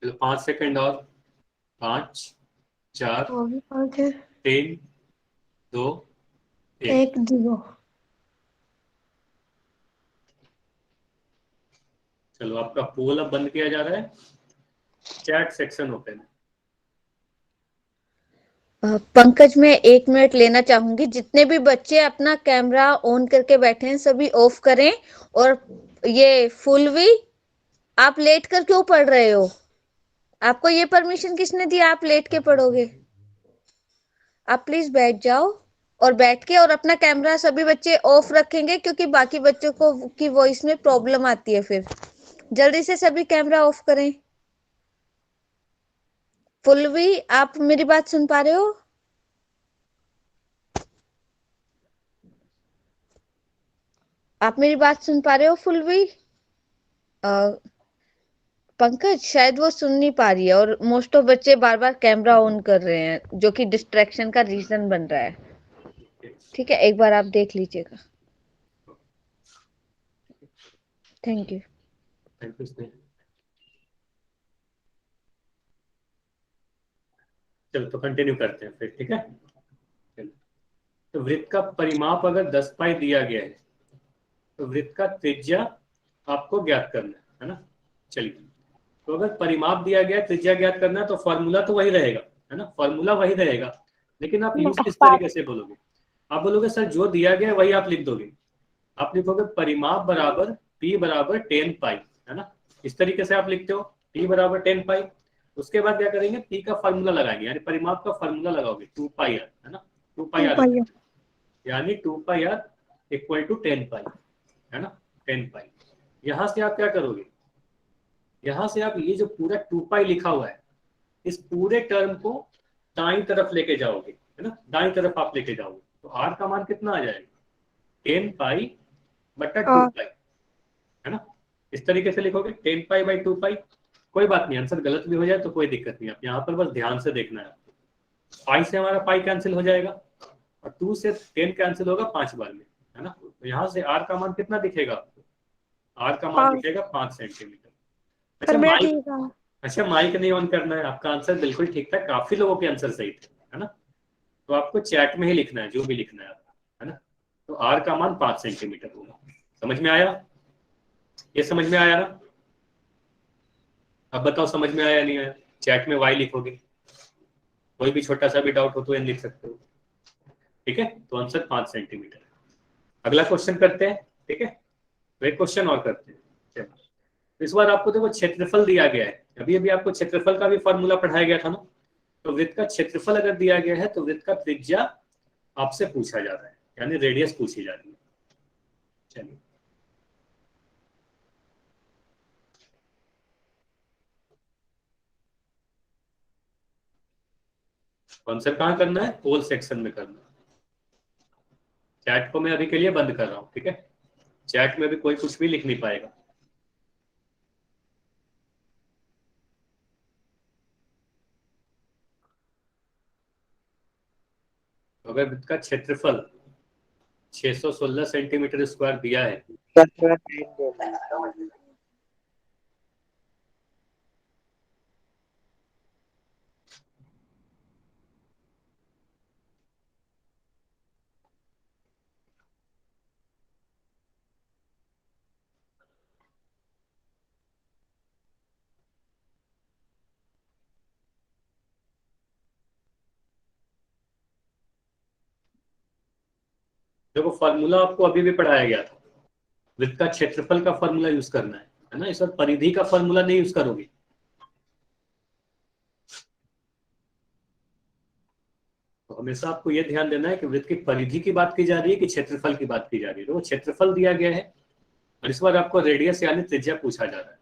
चलो 5 सेकंड और। 5 4 वो भी 5 है। 3 2 1। 1 0। चलो आपका पोल अब बंद किया जा रहा है। चैट सेक्शन ओपन है। पंकज, मैं 1 मिनट लेना चाहूंगी। जितने भी बच्चे अपना कैमरा ऑन करके बैठे हैं सभी ऑफ करें। और ये फुलवी, आप लेट कर क्यों पढ़ रहे हो? आपको ये परमिशन किसने दी आप लेट के पढ़ोगे? आप प्लीज बैठ जाओ और बैठ के और अपना कैमरा सभी बच्चे ऑफ रखेंगे, क्योंकि बाकी बच्चों को की वॉइस में प्रॉब्लम आती है। फिर जल्दी से सभी कैमरा ऑफ करें। फुलवी, आप मेरी बात सुन पा रहे हो? आप मेरी बात सुन पा रहे हो फुलवी? पंकज, शायद वो सुन नहीं पा रही है और मोस्ट ऑफ बच्चे बार बार कैमरा ऑन कर रहे हैं, जो कि डिस्ट्रैक्शन का रीजन बन रहा है। ठीक है, एक बार आप देख लीजिएगा। Thank you. चलो तो कंटिन्यू करते हैं फिर, ठीक है। चलो, तो वृत्त का परिमाप अगर 10 पाई दिया गया है, तो वृत्त का त्रिज्या आपको ज्ञात करना है ना। चलिए, तो अगर परिमाप दिया गया, त्रिज्या ज्ञात करना है, तो फॉर्मूला तो वही रहेगा, है ना। फॉर्मूला वही रहेगा, लेकिन आप यूज किस तरीके से बोलोगे? आप बोलोगे सर जो दिया गया है वही आप लिख दोगे। आप लिखोगे परिमाप बराबर P बराबर 10 पाई, है ना। इस तरीके से आप लिखते हो, P बराबर 10 पाई। उसके बाद क्या करेंगे, P का फॉर्मूला लगाएंगे, यानी परिमाप का फॉर्मूला लगाओगे 2 पाई आर, है ना। 2 पाई आर, यानी 2 पाई आर इक्वल टू 10 पाई, है ना। 10 पाई। यहां से आप क्या करोगे, यहां से आप ये जो पूरा 2 पाई लिखा हुआ है, इस पूरे टर्म को दाईं तरफ लेके जाओगे, है ना। दाईं तरफ आप लेके जाओगे तो आर का मान कितना आ जाएगा, 10 पाई बटा 2 पाई, है ना। इस तरीके से लिखोगे 10 पाई बाई 2 पाई। कोई बात नहीं, आंसर गलत भी हो जाए तो कोई दिक्कत नहीं, आप यहाँ पर बस ध्यान से देखना है। पाई से हमारा पाई कैंसिल हो जाएगा और 2 से 10 कैंसिल होगा 5 बार में, है ना। तो यहाँ से आर का मान कितना दिखेगा आपको, आर का मान दिखेगा 5 सेंटीमीटर। अच्छा माइक नहीं ऑन करना है, आपका आंसर बिल्कुल ठीक था, काफी लोगों के आंसर सही थे, है ना। तो आपको चैट में ही लिखना है जो भी लिखना है आपका, है ना। तो आर का मान 5 सेंटीमीटर होगा। समझ में आया? ये समझ में आया ना? अब बताओ समझ में आया या नहीं आया? चैट में वाई लिखोगे, कोई भी छोटा सा भी डाउट हो तो एन लिख सकते हो, ठीक है। तो आंसर 5 सेंटीमीटर। अगला क्वेश्चन करते हैं, ठीक है। तो एक क्वेश्चन और करते हैं। चलो, इस बार आपको देखो क्षेत्रफल दिया गया है। अभी अभी आपको क्षेत्रफल का भी फॉर्मूला पढ़ाया गया था ना। तो वृत्त का क्षेत्रफल अगर दिया गया है, तो वृत्त का त्रिज्या आपसे पूछा जा रहा है, यानी रेडियस पूछी जा रही है। चलिए, आंसर कहाँ करना है? होल सेक्शन में करना है। चैट को मैं अभी के लिए बंद कर रहा हूँ, ठीक है? चैट में भी कोई कुछ भी लिख नहीं पाएगा। अगर वृत्त का क्षेत्रफल 616 सेंटीमीटर स्क्वायर दिया है, सर थोड़ा टाइम दो। देखो फॉर्मूला आपको अभी भी पढ़ाया गया था, वृत्त का क्षेत्रफल का फॉर्मूला यूज करना है ना? इस बार परिधि का फॉर्मूला नहीं यूज करोगे। तो हमेशा आपको यह ध्यान देना है कि वृत्त की परिधि की बात की जा रही है कि क्षेत्रफल की बात की जा रही है। तो क्षेत्रफल दिया गया है और इस बार आपको रेडियस यानी त्रिज्या पूछा जा रहा है।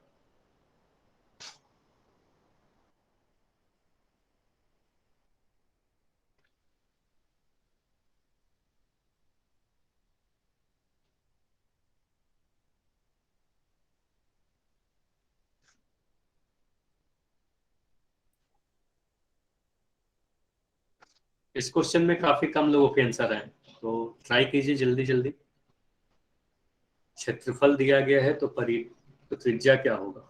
इस क्वेश्चन में काफी कम लोगों के आंसर आए, तो ट्राई कीजिए जल्दी जल्दी। क्षेत्रफल दिया गया है तो तो त्रिज्या क्या होगा?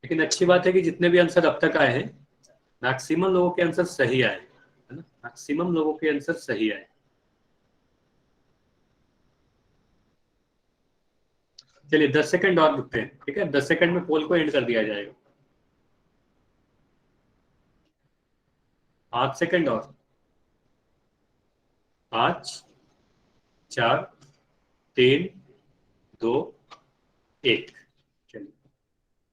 लेकिन अच्छी बात है कि जितने भी आंसर अब तक आए हैं मैक्सिमम लोगों के आंसर सही आए, है ना? मैक्सिमम लोगों के आंसर सही आए। चलिए 10 सेकंड और रुकते हैं, ठीक है? 10 सेकंड में पोल को एंड कर दिया जाएगा। 8 सेकंड और। 5 4 3 2 1। चलिए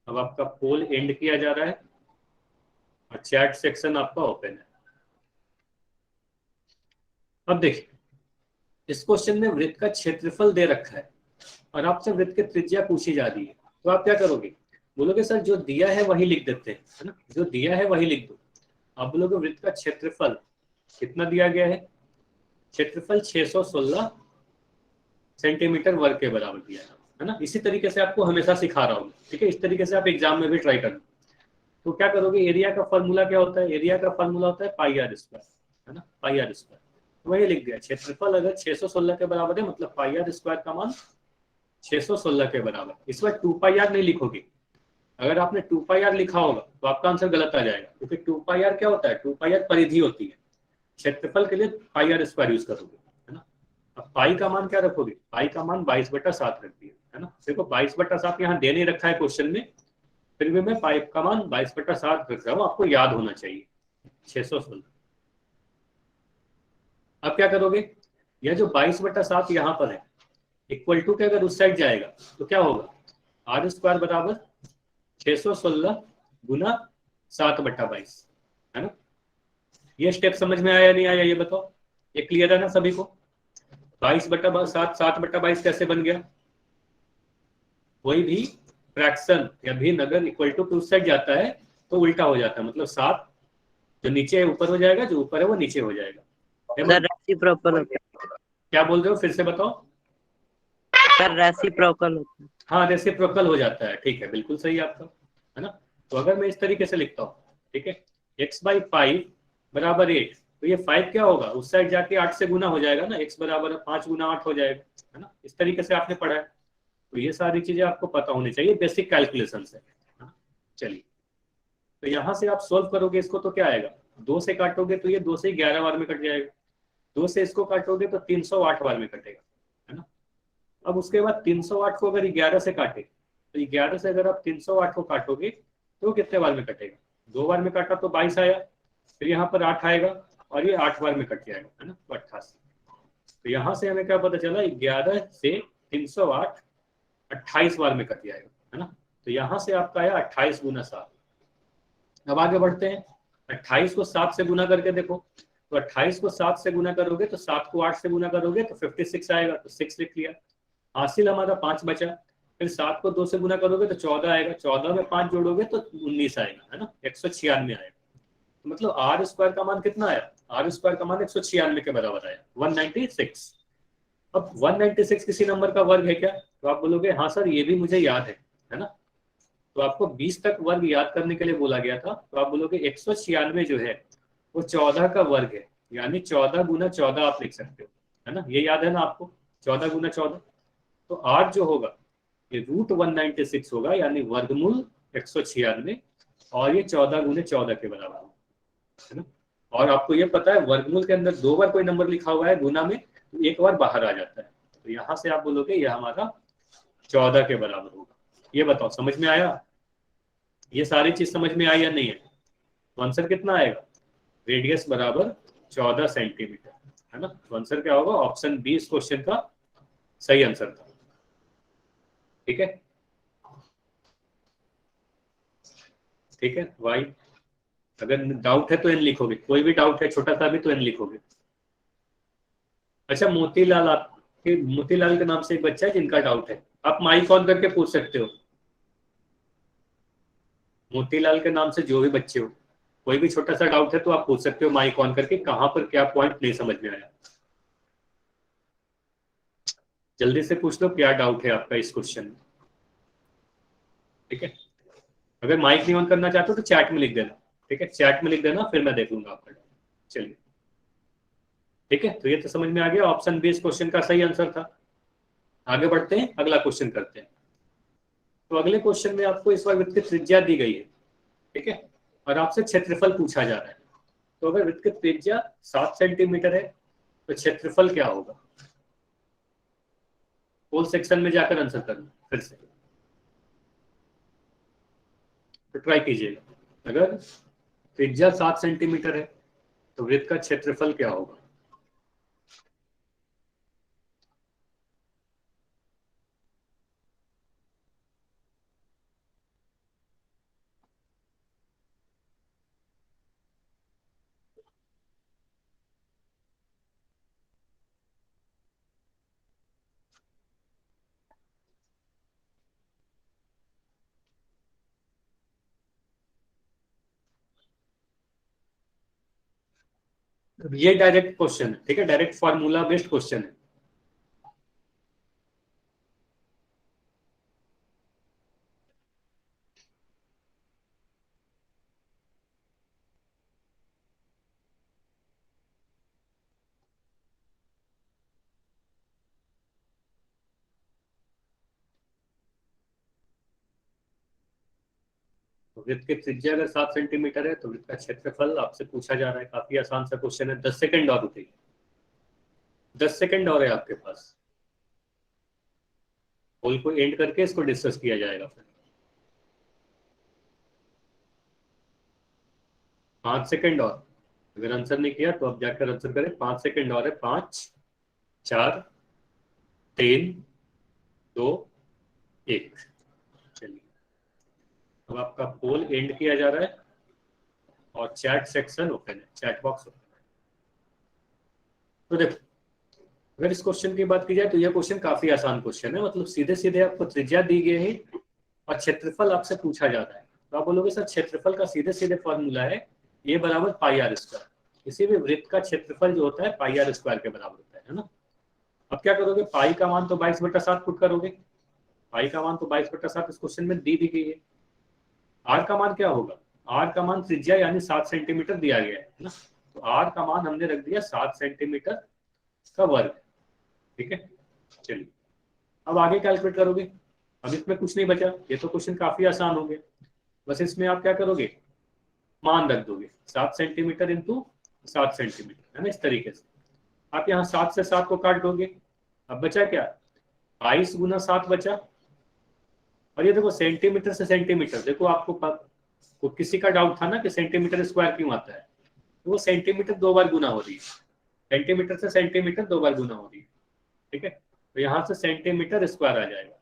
अब आपका पोल एंड किया जा रहा है और चैट सेक्शन आपका ओपन है। अब देखिए इस क्वेश्चन में वृत्त का क्षेत्रफल दे रखा है और आपसे वृत्त की त्रिज्या पूछी जा रही है, तो आप क्या करोगे? बोलोगे सर जो दिया है वही लिख देते हैं, है ना? जो दिया है वही लिख दो। आप बोलोगे वृत्त का क्षेत्रफल कितना दिया गया है? क्षेत्रफल 616 सेंटीमीटर वर्ग के बराबर दिया है ना? इसी तरीके से आपको हमेशा सिखा रहा हूँ, ठीक है? इस तरीके से आप एग्जाम में भी ट्राई करना। तो क्या करोगे? एरिया का फॉर्मूला क्या होता है? एरिया का फॉर्मूला होता है पाई आर स्क्वायर, है ना? पाई आर स्क्वायर। वही लिख दिया। क्षेत्रफल अगर 616 के बराबर है मतलब पाई आर स्क्वायर का मान 616 के बराबर। इस बार 2 पाई आर नहीं लिखोगे। अगर आपने 2 पाई आर लिखा होगा तो आपका आंसर गलत आ जाएगा, क्योंकि 2 पाई आर क्या होता है? 2 पाई आर परिधि होती है। क्षेत्रफल के लिए पाई आर स्क्वायर यूज करोगे, है ना? अब पाई का मान क्या रखोगे? पाई का मान 22/7 रख दिया, है ना? देखो 22/7 यहाँ दे नहीं रखा है क्वेश्चन में, फिर भी मैं पाई का मान 22/7 रख रहा हूँ, आपको याद होना चाहिए 616। अब क्या करोगे? यह जो 22/7 यहाँ पर है इक्वल टू के अगर उस साइड जाएगा तो क्या होगा? आर स्क्वायर बराबर 616 गुना 7/22, है ना? ये स्टेप समझ में आया नहीं आया ये बताओ? ये क्लियर है ना सभी को? 22/7 7/22 कैसे बन गया? कोई भी फ्रैक्शन या भिन्न अगर इक्वल टू उस साइड जाता है तो उल्टा हो जाता है, मतलब 7 जो नीचे है ऊपर हो जाएगा, जो ऊपर है वो नीचे हो जाएगा। सर रेसिप्रोकल होता है। क्या बोल रहे हो? फिर से बताओ। सर रेसिप्रोकल होता है। हाँ रेसिप्रोकल हो जाता है, ठीक है, बिल्कुल सही आपका, है ना? तो अगर मैं इस तरीके से लिखता हूँ, ठीक है, x/5 बराबर 8, तो ये 5 क्या होगा? उस साइड जाके 8 से गुना हो जाएगा ना, x बराबर 5 गुना 8 हो जाएगा, है ना? इस तरीके से आपने पढ़ा है, तो ये सारी चीजें आपको पता होनी चाहिए, बेसिक कैलकुलेशन से। चलिए तो यहाँ से आप सोल्व करोगे इसको तो क्या आएगा? 2 से काटोगे तो ये 2 से 11 बार में कट जाएगा, 2 से इसको काटोगे तो 308 बार में कटेगा, है ना? अब उसके बाद 308 को अगर 11 से काटे तो 11 से अगर आप 308 को काटोगे तो कितने बार में कटेगा? 2 बार में काटा तो 22 आया, फिर यहाँ पर 8 आएगा और ये 8 बार में कट जाएगा, है ना? तो 88। तो यहाँ से हमें क्या पता चला? 11 से 308 28 बार में कट जाएगा, है ना? तो यहाँ से आपका आया 28 गुना 7। अब आगे बढ़ते हैं, 28 को 7 से गुना करके देखो तो 28 को 7 से गुना करोगे तो 7 को 8 से गुना करोगे तो 56 आएगा, तो 6 लिख लिया। हासिल हमारा 5 बचा। फिर 7 को 2 से गुना करोगे तो 14 आएगा, 14 में 5 जोड़ोगे तो 19 आएगा, है ना, 196 आएगा। तो मतलब आर स्क्वायर का मान कितना आया? आर स्क्वायर का मान 196 के बराबर आया, 196। अब 196 किसी नंबर का वर्ग है क्या? तो आप बोलोगे हाँ सर ये भी मुझे याद है ना। तो आपको 20 तक वर्ग याद करने के लिए बोला गया था, तो आप बोलोगे 196 जो है वो 14 का वर्ग है, यानी 14 गुना 14 आप लिख सकते हो, है ना। ये याद है ना आपको, 14 गुना 14। तो आर जो होगा ये √196 होगा, यानी वर्गमूल 196, और ये 14 गुने 14 के बराबर होगा, है ना। और आपको ये पता है वर्गमूल के अंदर 2 बार कोई नंबर लिखा हुआ है गुना में, तो 1 बार बाहर आ जाता है। तो यहां से आप बोलोगे ये हमारा 14 के बराबर होगा। ये बताओ समझ में आया? ये सारी चीज समझ में आई या नहीं है? तो आंसर कितना आएगा? रेडियस बराबर 14 सेंटीमीटर, है ना। तो आंसर क्या होगा? ऑप्शन बी इस क्वेश्चन का सही आंसर था। ठीक है, ठीक है वाई। अगर डाउट है तो एन लिखोगे, कोई भी डाउट है छोटा सा भी तो एन लिखोगे। अच्छा मोतीलाल, आपके मोतीलाल के नाम से एक बच्चा है जिनका डाउट है, आप माइक ऑन करके पूछ सकते हो। मोतीलाल के नाम से जो भी बच्चे हो, कोई भी छोटा सा डाउट है तो आप पूछ सकते हो माइक ऑन करके, कहां पर क्या पॉइंट नहीं समझ में आया। जल्दी से पूछ लो क्या डाउट है आपका इस क्वेश्चन में। ठीक है, अगर माइक नहीं ऑन करना चाहते हो तो चैट में लिख देना। ठीक है, चैट में लिख देना, फिर मैं देख लूंगा आपका डाउट। चलिए ठीक है, तो ये तो समझ में आ गया, ऑप्शन बी इस क्वेश्चन का सही आंसर था। आगे बढ़ते हैं, अगला क्वेश्चन करते हैं। तो अगले क्वेश्चन में आपको इस बार वृत्त की त्रिज्या दी गई है, ठीक है, और आपसे क्षेत्रफल पूछा जा रहा है। तो अगर वृत्त की त्रिज्या 7 सेंटीमीटर है तो क्षेत्रफल क्या होगा? होल सेक्शन में जाकर आंसर करना फिर से, तो ट्राई कीजिएगा। अगर त्रिज्या 7 सेंटीमीटर है तो वृत्त का क्षेत्रफल क्या होगा? ये डायरेक्ट क्वेश्चन है, ठीक है, डायरेक्ट फॉर्मूला बेस्ड क्वेश्चन है। तो वृत्त की त्रिज्या अगर 7 सेंटीमीटर है तो वृत्त का क्षेत्रफल आपसे पूछा जा रहा है। काफी आसान सा क्वेश्चन है। 10 सेकंड और रुकिए, 10 सेकंड और है आपके पास। पोल को एंड करके इसको डिस्कस किया जाएगा फिर। 5 सेकंड और, अगर आंसर नहीं किया तो अब जाकर आंसर करें। 5 सेकंड और है। 5 4 3 2 1। चलिए अब आपका पोल एंड किया जा रहा है और चैट सेक्शन ओपन है, चैट बॉक्स ओपन है। तो देखो अगर इस क्वेश्चन की बात की जाए तो यह क्वेश्चन काफी आसान क्वेश्चन है। मतलब सीधे सीधे आपको त्रिज्या दी गई है और क्षेत्रफल आपसे पूछा जाता है। तो आप बोलोगे सर क्षेत्रफल का सीधे सीधे फॉर्मूला है ये बराबर पाई आर स्क्वायर। किसी भी वृत्त का क्षेत्रफल जो होता है पाई आर स्क्वायर के बराबर होता है ना। अब क्या करोगे, पाई का मान तो 22/7 पुट करोगे। पाई का मान तो 22/7 इस क्वेश्चन में दी गई है। आर का मान क्या होगा? आर का मान त्रिज्या यानी 7 सेंटीमीटर दिया गया है ना। तो आर का मान हमने रख दिया 7 सेंटीमीटर का वर्ग। ठीक है, चलिए अब आगे कैलकुलेट करोगे। अब इसमें कुछ नहीं बचा, ये तो क्वेश्चन काफी आसान हो गया। बस इसमें आप क्या करोगे, मान रख दोगे 7 सेंटीमीटर इंटू 7 सेंटीमीटर, है ना। इस तरीके से आप यहाँ 7 से 7 को काट दोगे। अब बचा क्या, 22 गुना 7 बचा। और ये देखो सेंटीमीटर से सेंटीमीटर, देखो आपको किसी का डाउट था ना कि सेंटीमीटर स्क्वायर क्यों आता है, तो वो सेंटीमीटर 2 बार गुना हो रही है। सेंटीमीटर से सेंटीमीटर 2 बार गुना हो रही है। ठीक है, तो यहाँ से सेंटीमीटर स्क्वायर आ जाएगा।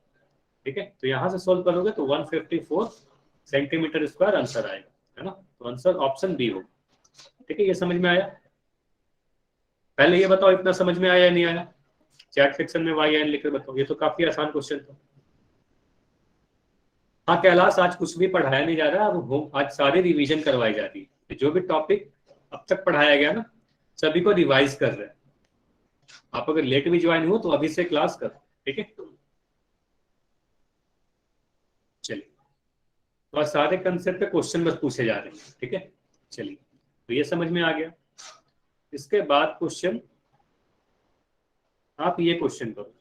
ठीक है, तो यहाँ से सोल्व करोगे तो 154 सेंटीमीटर स्क्वायर आंसर आएगा, है ना। तो आंसर ऑप्शन बी होगा। ठीक है, ये समझ में आया। पहले ये बताओ इतना समझ में आया या नहीं आया? चैट सेक्शन में वाई एन लिखकर बताओ, ये तो काफी आसान क्वेश्चन था। हाँ कैलाश, आज कुछ भी पढ़ाया नहीं जा रहा, अब आज सारी रिवीजन करवाई जा रही है। जो भी टॉपिक अब तक पढ़ाया गया ना, सभी को रिवाइज कर रहे हैं। आप अगर लेट भी ज्वाइन हो तो अभी से क्लास कर, ठीक है? चलिए, तो सारे कंसेप्ट पे क्वेश्चन बस पूछे जा रहे हैं, ठीक है? चलिए, तो ये समझ में आ गया। इसके बाद क्वेश्चन, आप ये क्वेश्चन करो।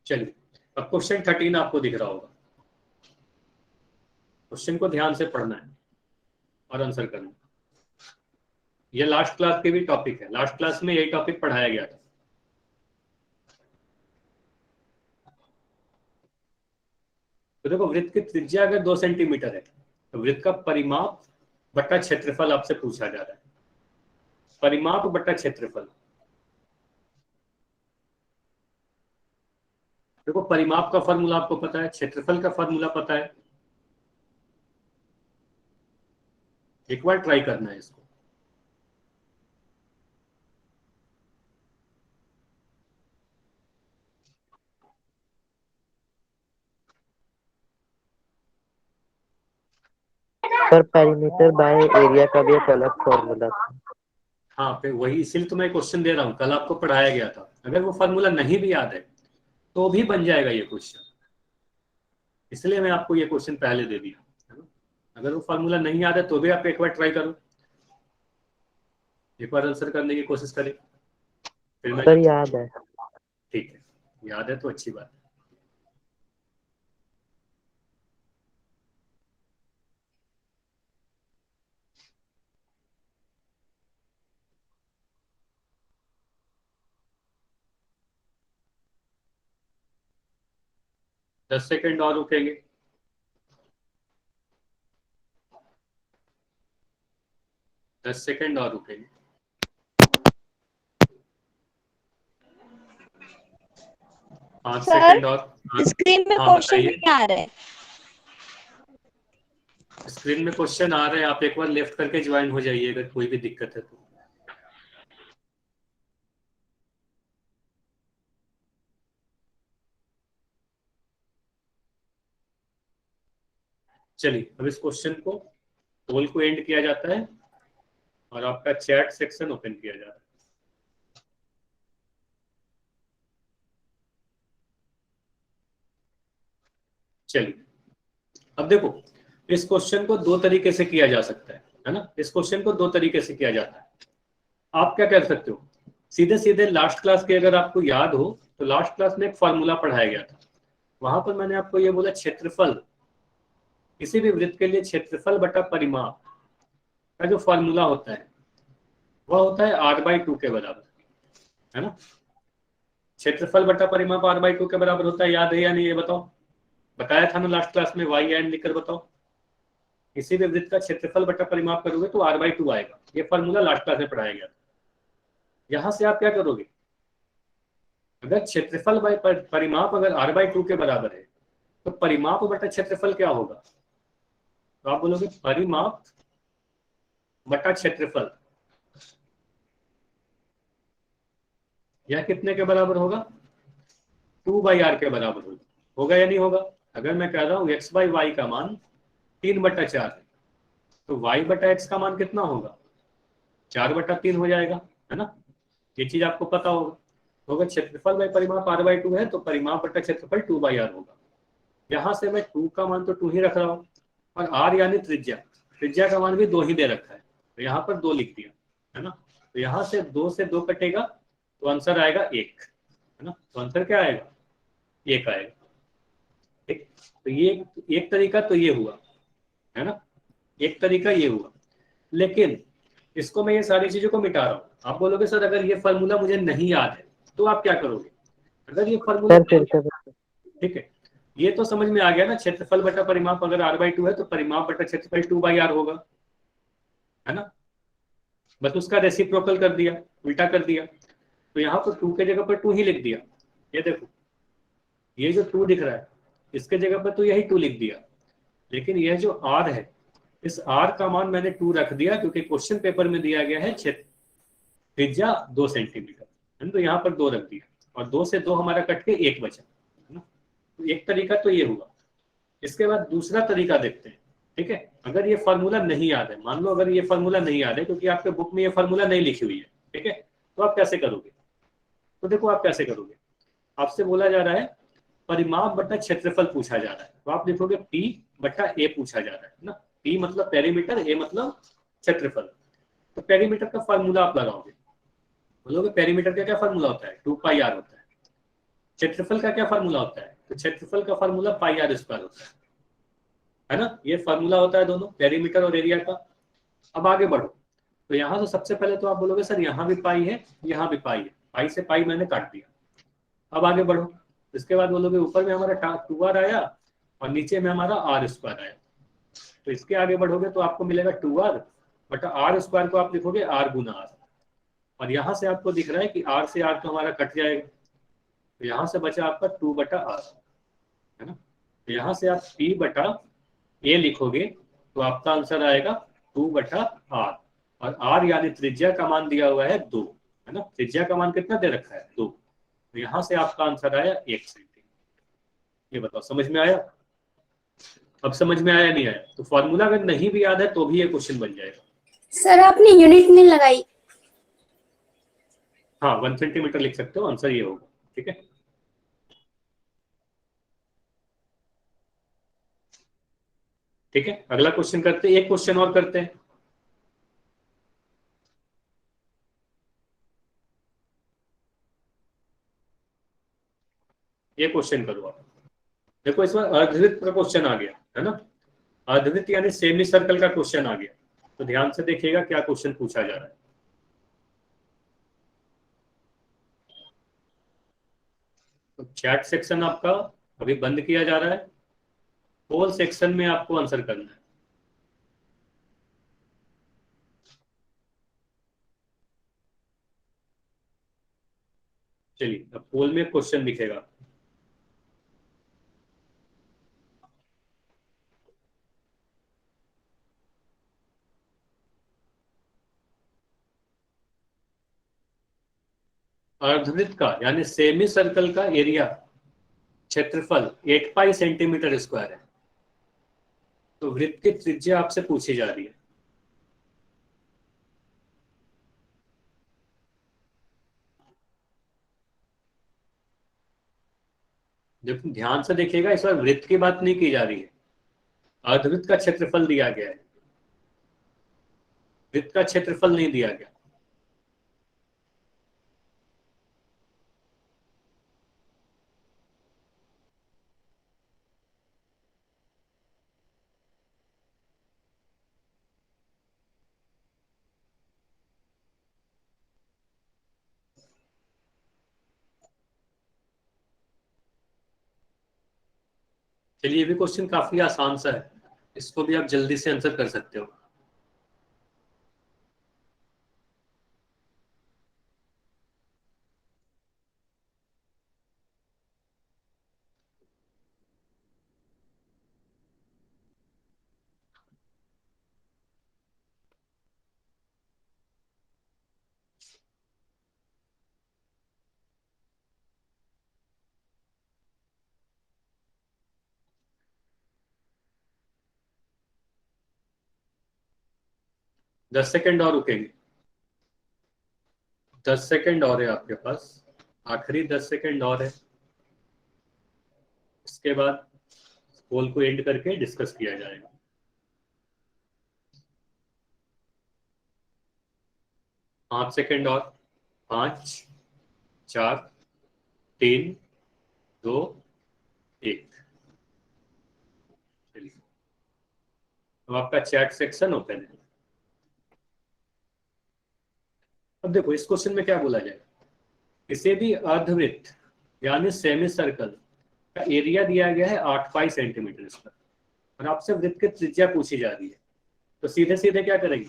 चलिए, अब क्वेश्चन 13 आपको दिख रहा होगा। क्वेश्चन को ध्यान से पढ़ना है और आंसर करना है। ये लास्ट क्लास के भी टॉपिक है, लास्ट क्लास में यही टॉपिक पढ़ाया गया था। तो देखो, वृत्त की त्रिज्या अगर 2 सेंटीमीटर है तो वृत्त का परिमाप बटा क्षेत्रफल आपसे पूछा जा रहा है। परिमाप बटा क्षेत्रफल। देखो, परिमाप का फॉर्मूला आपको पता है, क्षेत्रफल का फॉर्मूला पता है। एक बार ट्राई करना है इसको। सर पेरीमीटर बाय एरिया का भी एक अलग फॉर्मूला था। हाँ, फिर वही, इसीलिए तो मैं क्वेश्चन दे रहा हूँ, कल आपको पढ़ाया गया था। अगर वो फॉर्मूला नहीं भी याद है तो भी बन जाएगा ये क्वेश्चन, इसलिए मैं आपको ये क्वेश्चन पहले दे दिया, है ना? अगर वो फॉर्मूला नहीं याद है तो भी आप एक बार ट्राई करो, एक बार आंसर करने की कोशिश करें। फिर मैं, सर याद है। ठीक है, याद है तो अच्छी बात है। दस सेकेंड और रुकेंगे। दस सेकेंड और रुकेंगे। 5 सेकेंड और। स्क्रीन में हाँ क्वेश्चन बताइए, नहीं आ रहा है। स्क्रीन में क्वेश्चन आ रहे हैं, आप एक बार लेफ्ट करके ज्वाइन हो जाइए अगर कोई भी दिक्कत है तो। चलिए, अब इस क्वेश्चन को, पोल को एंड किया जाता है और आपका चैट सेक्शन ओपन किया जाता है। चलिए, अब देखो, इस क्वेश्चन को दो तरीके से किया जा सकता है ना? इस क्वेश्चन को दो तरीके से किया जाता है। आप क्या कर सकते हो, सीधे सीधे लास्ट क्लास के, अगर आपको याद हो तो लास्ट क्लास में एक फॉर्मूला पढ़ाया गया था। वहां पर मैंने आपको ये बोला, क्षेत्रफल, किसी भी वृत्त के लिए क्षेत्रफल बटा परिमाप का जो फॉर्मूला होता है वह होता है r/2 के बराबर, है ना? क्षेत्रफल बटा परिमाप r/2 के बराबर होता है, याद है या नहीं ये बताओ? बताया था ना लास्ट क्लास में, वाई एंड लिखकर बताओ। किसी भी वृत्त का क्षेत्रफल बटा परिमाप करोगे तो r/2 आएगा। ये फॉर्मूला लास्ट क्लास में पढ़ाया गया था। यहां से आप क्या करोगे, अगर क्षेत्रफल बाय परिमाप अगर r/2 के बराबर है तो परिमाप बटा क्षेत्रफल क्या होगा? तो आप बोलोगे परिमाप बटा क्षेत्रफल। यह कितने के बराबर होगा? 2/r के बराबर होगा। होगा या नहीं होगा? अगर मैं कह रहा हूं x/y का मान 3/4 है तो y/x का मान कितना होगा? 4/3 हो जाएगा, है ना? ये चीज आपको पता होगा। तो अगर क्षेत्रफल बाय परिमाप r/2 है तो परिमाप बटा क्षेत्रफल 2/r होगा। यहां से मैं 2 का मान तो 2 ही रख रहा हूं, और r यानी त्रिज्या, त्रिज्या का मान भी 2 ही दे रखा है, तो यहाँ पर 2 लिख दिया, है ना? तो यहाँ से 2 से 2 कटेगा तो आंसर आएगा 1, है ना? तो आंसर क्या आएगा? 1 आएगा। ठीक, तो ये एक तरीका तो ये हुआ, है ना? एक तरीका ये हुआ। लेकिन इसको मैं ये सारी चीजों को मिटा रहा हूँ। आप बोलोगे सर अगर ये फॉर्मूला मुझे नहीं याद है तो आप क्या करोगे? अगर ये फॉर्मूला, ठीक है, ये तो समझ में आ गया ना, क्षेत्रफल बटा परिमाप अगर r/2 है तो परिमाप बटा क्षेत्रफल 2/r होगा, है ना? बस उसका रेसिप्रोकल कर दिया, उल्टा कर दिया। तो यहाँ पर 2 के जगह पर 2 ही लिख दिया। ये देखो, ये जो 2 दिख रहा है इसके जगह पर तो यही 2 लिख दिया, लेकिन यह जो r है इस r का मान मैंने 2 रख दिया क्योंकि क्वेश्चन पेपर में दिया गया है त्रिज्या 2 सेंटीमीटर, है ना, तो यहाँ पर 2 रख दिया और 2 से 2 हमारा कट के 1 बचा, है ना। तो एक तरीका तो ये हुआ। इसके बाद दूसरा तरीका देखते हैं, ठीक है। अगर ये फार्मूला नहीं याद है, मान लो अगर ये फार्मूला नहीं याद है क्योंकि आपके बुक में ये फार्मूला नहीं लिखी हुई है, ठीक है, तो आप कैसे करोगे? तो देखो आप कैसे करोगे। आपसे बोला जा रहा है परिमाप बटा क्षेत्रफल पूछा जा रहा है, तो आप लिखोगे P बटा A पूछा जा रहा है ना। P मतलब पेरीमीटर, A मतलब क्षेत्रफल। तो पेरीमीटर का फार्मूला आप लगाओगे, बोलोगे पेरीमीटर का क्या फार्मूला होता है, 2 पाई r होता है। क्षेत्रफल का क्या फार्मूला होता है, तो क्षेत्रफल का फार्मूला पाई r स्क्वायर होता है ना। ये फार्मूला होता है दोनों, पेरीमीटर और एरिया का। अब आगे बढ़ो, तो यहाँ से सबसे पहले तो आप बोलोगे सर यहाँ भी पाई है, यहाँ भी पाई है, पाई से पाई मैंने काट दिया। अब आगे बढ़ो, इसके बाद बोलोगे ऊपर में हमारा 2r आया और नीचे में हमारा r स्क्वायर आया। तो इसके आगे बढ़ोगे तो आपको मिलेगा 2r बटा r स्क्वायर को आप लिखोगे r गुना r, और यहाँ से आपको दिख रहा है कि r से r तो हमारा कट जाएगा, तो यहाँ से बचा आपका 2 बटा r, है ना। तो यहाँ से आप P बटा A लिखोगे तो आपका आंसर आएगा 2 बटा r, और r यानी त्रिज्या का मान दिया हुआ है 2, है ना। त्रिज्या का मान कितना दे रखा है 2, तो यहाँ से आपका आंसर आया 1 सेंटीमीटर। ये बताओ समझ में आया? अब समझ में आया नहीं आया? तो फॉर्मूला अगर नहीं भी याद है तो भी ये क्वेश्चन बन जाएगा। सर आपने यूनिट नहीं लगाई। हाँ 1 सेंटीमीटर लिख सकते हो, आंसर ये होगा, ठीक है। ठीक है, अगला क्वेश्चन करते हैं, एक क्वेश्चन और करते हैं। ये क्वेश्चन करो आप, देखो इस बार अर्धवृत्त का क्वेश्चन आ गया, है ना। अर्धवृत्त यानी सेमी सर्कल का क्वेश्चन आ गया, तो ध्यान से देखिएगा क्या क्वेश्चन पूछा जा रहा है। तो चैट सेक्शन आपका अभी बंद किया जा रहा है, होल सेक्शन में आपको आंसर करना है। चलिए अब पोल में क्वेश्चन दिखेगा। अर्धवृत्त का यानी सेमी सर्कल का एरिया क्षेत्रफल 8 पाई सेंटीमीटर स्क्वायर है। तो वृत्त की त्रिज्या आपसे पूछी जा रही है। देखो ध्यान से देखिएगा, इस बार वृत्त की बात नहीं की जा रही है, अर्धवृत्त का क्षेत्रफल दिया गया है, वृत्त का क्षेत्रफल नहीं दिया गया। चलिए ये भी क्वेश्चन काफी आसान सा है, इसको भी आप जल्दी से आंसर कर सकते हो। दस सेकंड और रुकेंगे, 10 सेकंड और है आपके पास, आखिरी 10 सेकंड और है। इसके बाद पोल को एंड करके डिस्कस किया जाएगा। 5 सेकंड और, 5 4 3 2 1। चलिए अब आपका चैट सेक्शन ओपन है। अब देखो इस क्वेश्चन में क्या बोला जाए, किसी भी अर्धवृत्त यानी सेमी सर्कल का एरिया दिया गया है 8 पाई सेंटीमीटर स्क्वायर, और आपसे वृत्त की त्रिज्या पूछी जा रही है। तो सीधे सीधे क्या करेंगे,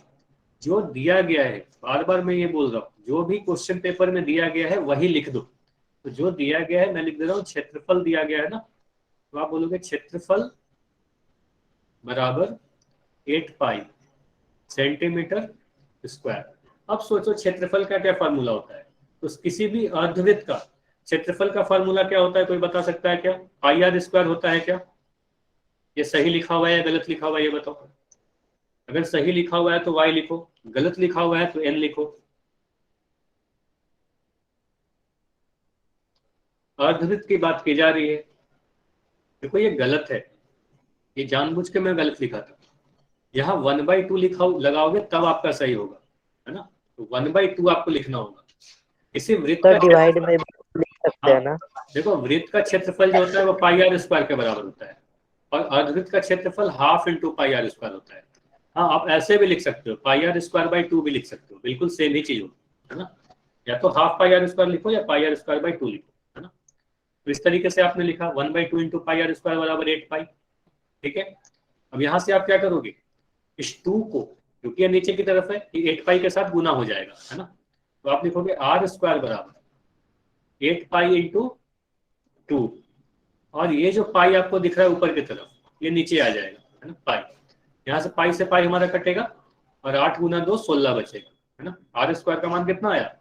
जो दिया गया है, बार बार मैं ये बोल रहा हूँ, जो भी क्वेश्चन पेपर में दिया गया है वही लिख दो। तो जो दिया गया है मैं लिख दे रहा हूँ, क्षेत्रफल दिया गया है ना, तो आप बोलोगे क्षेत्रफल बराबर 8 पाई सेंटीमीटर स्क्वायर। अब सोचो क्षेत्रफल का क्या फार्मूला होता है, तो किसी भी अर्धवृत्त का क्षेत्रफल का फार्मूला क्या होता है, कोई बता सकता है क्या? पाई आर स्क्वायर होता है क्या? ये सही लिखा हुआ है या गलत लिखा हुआ है, ये बताओ। अगर सही लिखा हुआ है तो y लिखो, गलत लिखा हुआ है तो n लिखो। अर्धवृत्त की बात की जा रही है। देखो ये गलत है, ये जानबूझ के मैं गलत लिखा था। यहाँ 1/2 लिखा लगाओगे तब आपका सही होगा, है ना? तो 1/2 आपको लिखना होगा। इसी वृत्त तो का डिवाइड में भी लिख सकते हैं ना? देखो वृत्त का क्षेत्रफल जो होता है वो पाई आर स्क्वायर के बराबर होता है, और अर्धवृत्त का क्षेत्रफल half into pi r square होता है। हाँ, आप ऐसे भी लिख सकते हो, पाई आर स्क्वायर बाई 2 भी लिख सकते हो, बिल्कुल सेम ही चीज होगी, है ना? या तो हाफ पाई आर स्क्वायर लिखो या पाई आर स्क्वायर बाई 2 लिखो, है ना? तो इस तरीके से आपने लिखा 1/2 इंटू पाई आर स्क्वायर बराबर 8 पाई। ठीक है, अब यहाँ से आप क्या करोगे, इस 2 को, क्योंकि ये नीचे की तरफ है, ये 8 पाई के साथ गुना हो जाएगा, है ना? तो आप लिखोगे आर स्क्वायर बराबर 8 पाई इंटू 2, और ये जो पाई आपको दिख रहा है ऊपर की तरफ, ये नीचे आ जाएगा, है ना? पाई, यहाँ से पाई हमारा कटेगा, और 8 गुना 2 16 बचेगा, है ना? आर स्क्वायर का मान कितना आया?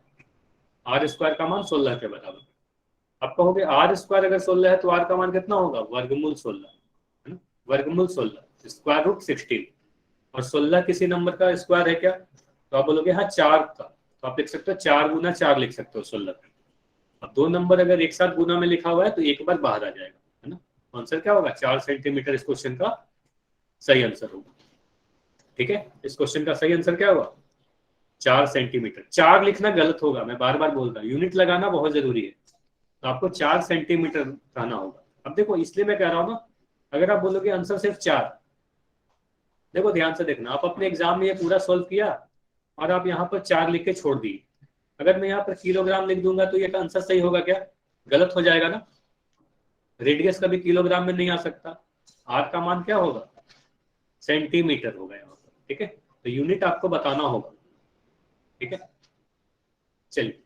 आर स्क्वायर का मान 16 के बराबर। आप कहोगे आर स्क्वायर अगर 16 है तो आर का मान कितना होगा? वर्गमूल 16, है ना? वर्गमूल 16 स्क्वायर रूट 16, और 16 किसी नंबर का स्क्वायर है क्या? तो आप बोलोगे हाँ 4 का, तो आप लिख सकते हो 4 गुना 4 लिख सकते हो 16 का। अब 2 नंबर अगर एक साथ गुना में लिखा हुआ है तो एक बार बाहर आ जाएगा, है ना? आंसर क्या होगा? 4 सेंटीमीटर इस क्वेश्चन का सही आंसर होगा। ठीक है, इस क्वेश्चन का सही आंसर क्या होगा? 4 सेंटीमीटर। 4 लिखना गलत होगा, मैं बार बार बोल रहा हूँ, यूनिट लगाना बहुत जरूरी है, तो आपको 4 सेंटीमीटर कहना होगा। अब देखो इसलिए मैं कह रहा हूँ ना, अगर आप बोलोगे आंसर सिर्फ 4, देखो ध्यान से देखना, आप अपने एग्जाम में ये पूरा सॉल्व किया और आप यहाँ पर 4 लिख के छोड़ दिए, अगर मैं यहाँ पर किलोग्राम लिख दूंगा तो ये आंसर सही होगा क्या? गलत हो जाएगा ना। रेडियस कभी किलोग्राम में नहीं आ सकता, आर का मान क्या होगा? सेंटीमीटर होगा यहाँ पर। ठीक है, तो यूनिट आपको बताना होगा। ठीक है, चलिए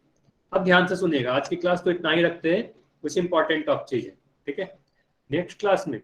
अब ध्यान से सुनिएगा, आज की क्लास तो इतना ही रखते हैं, कुछ इंपॉर्टेंट टॉप चीज है। ठीक है, नेक्स्ट क्लास में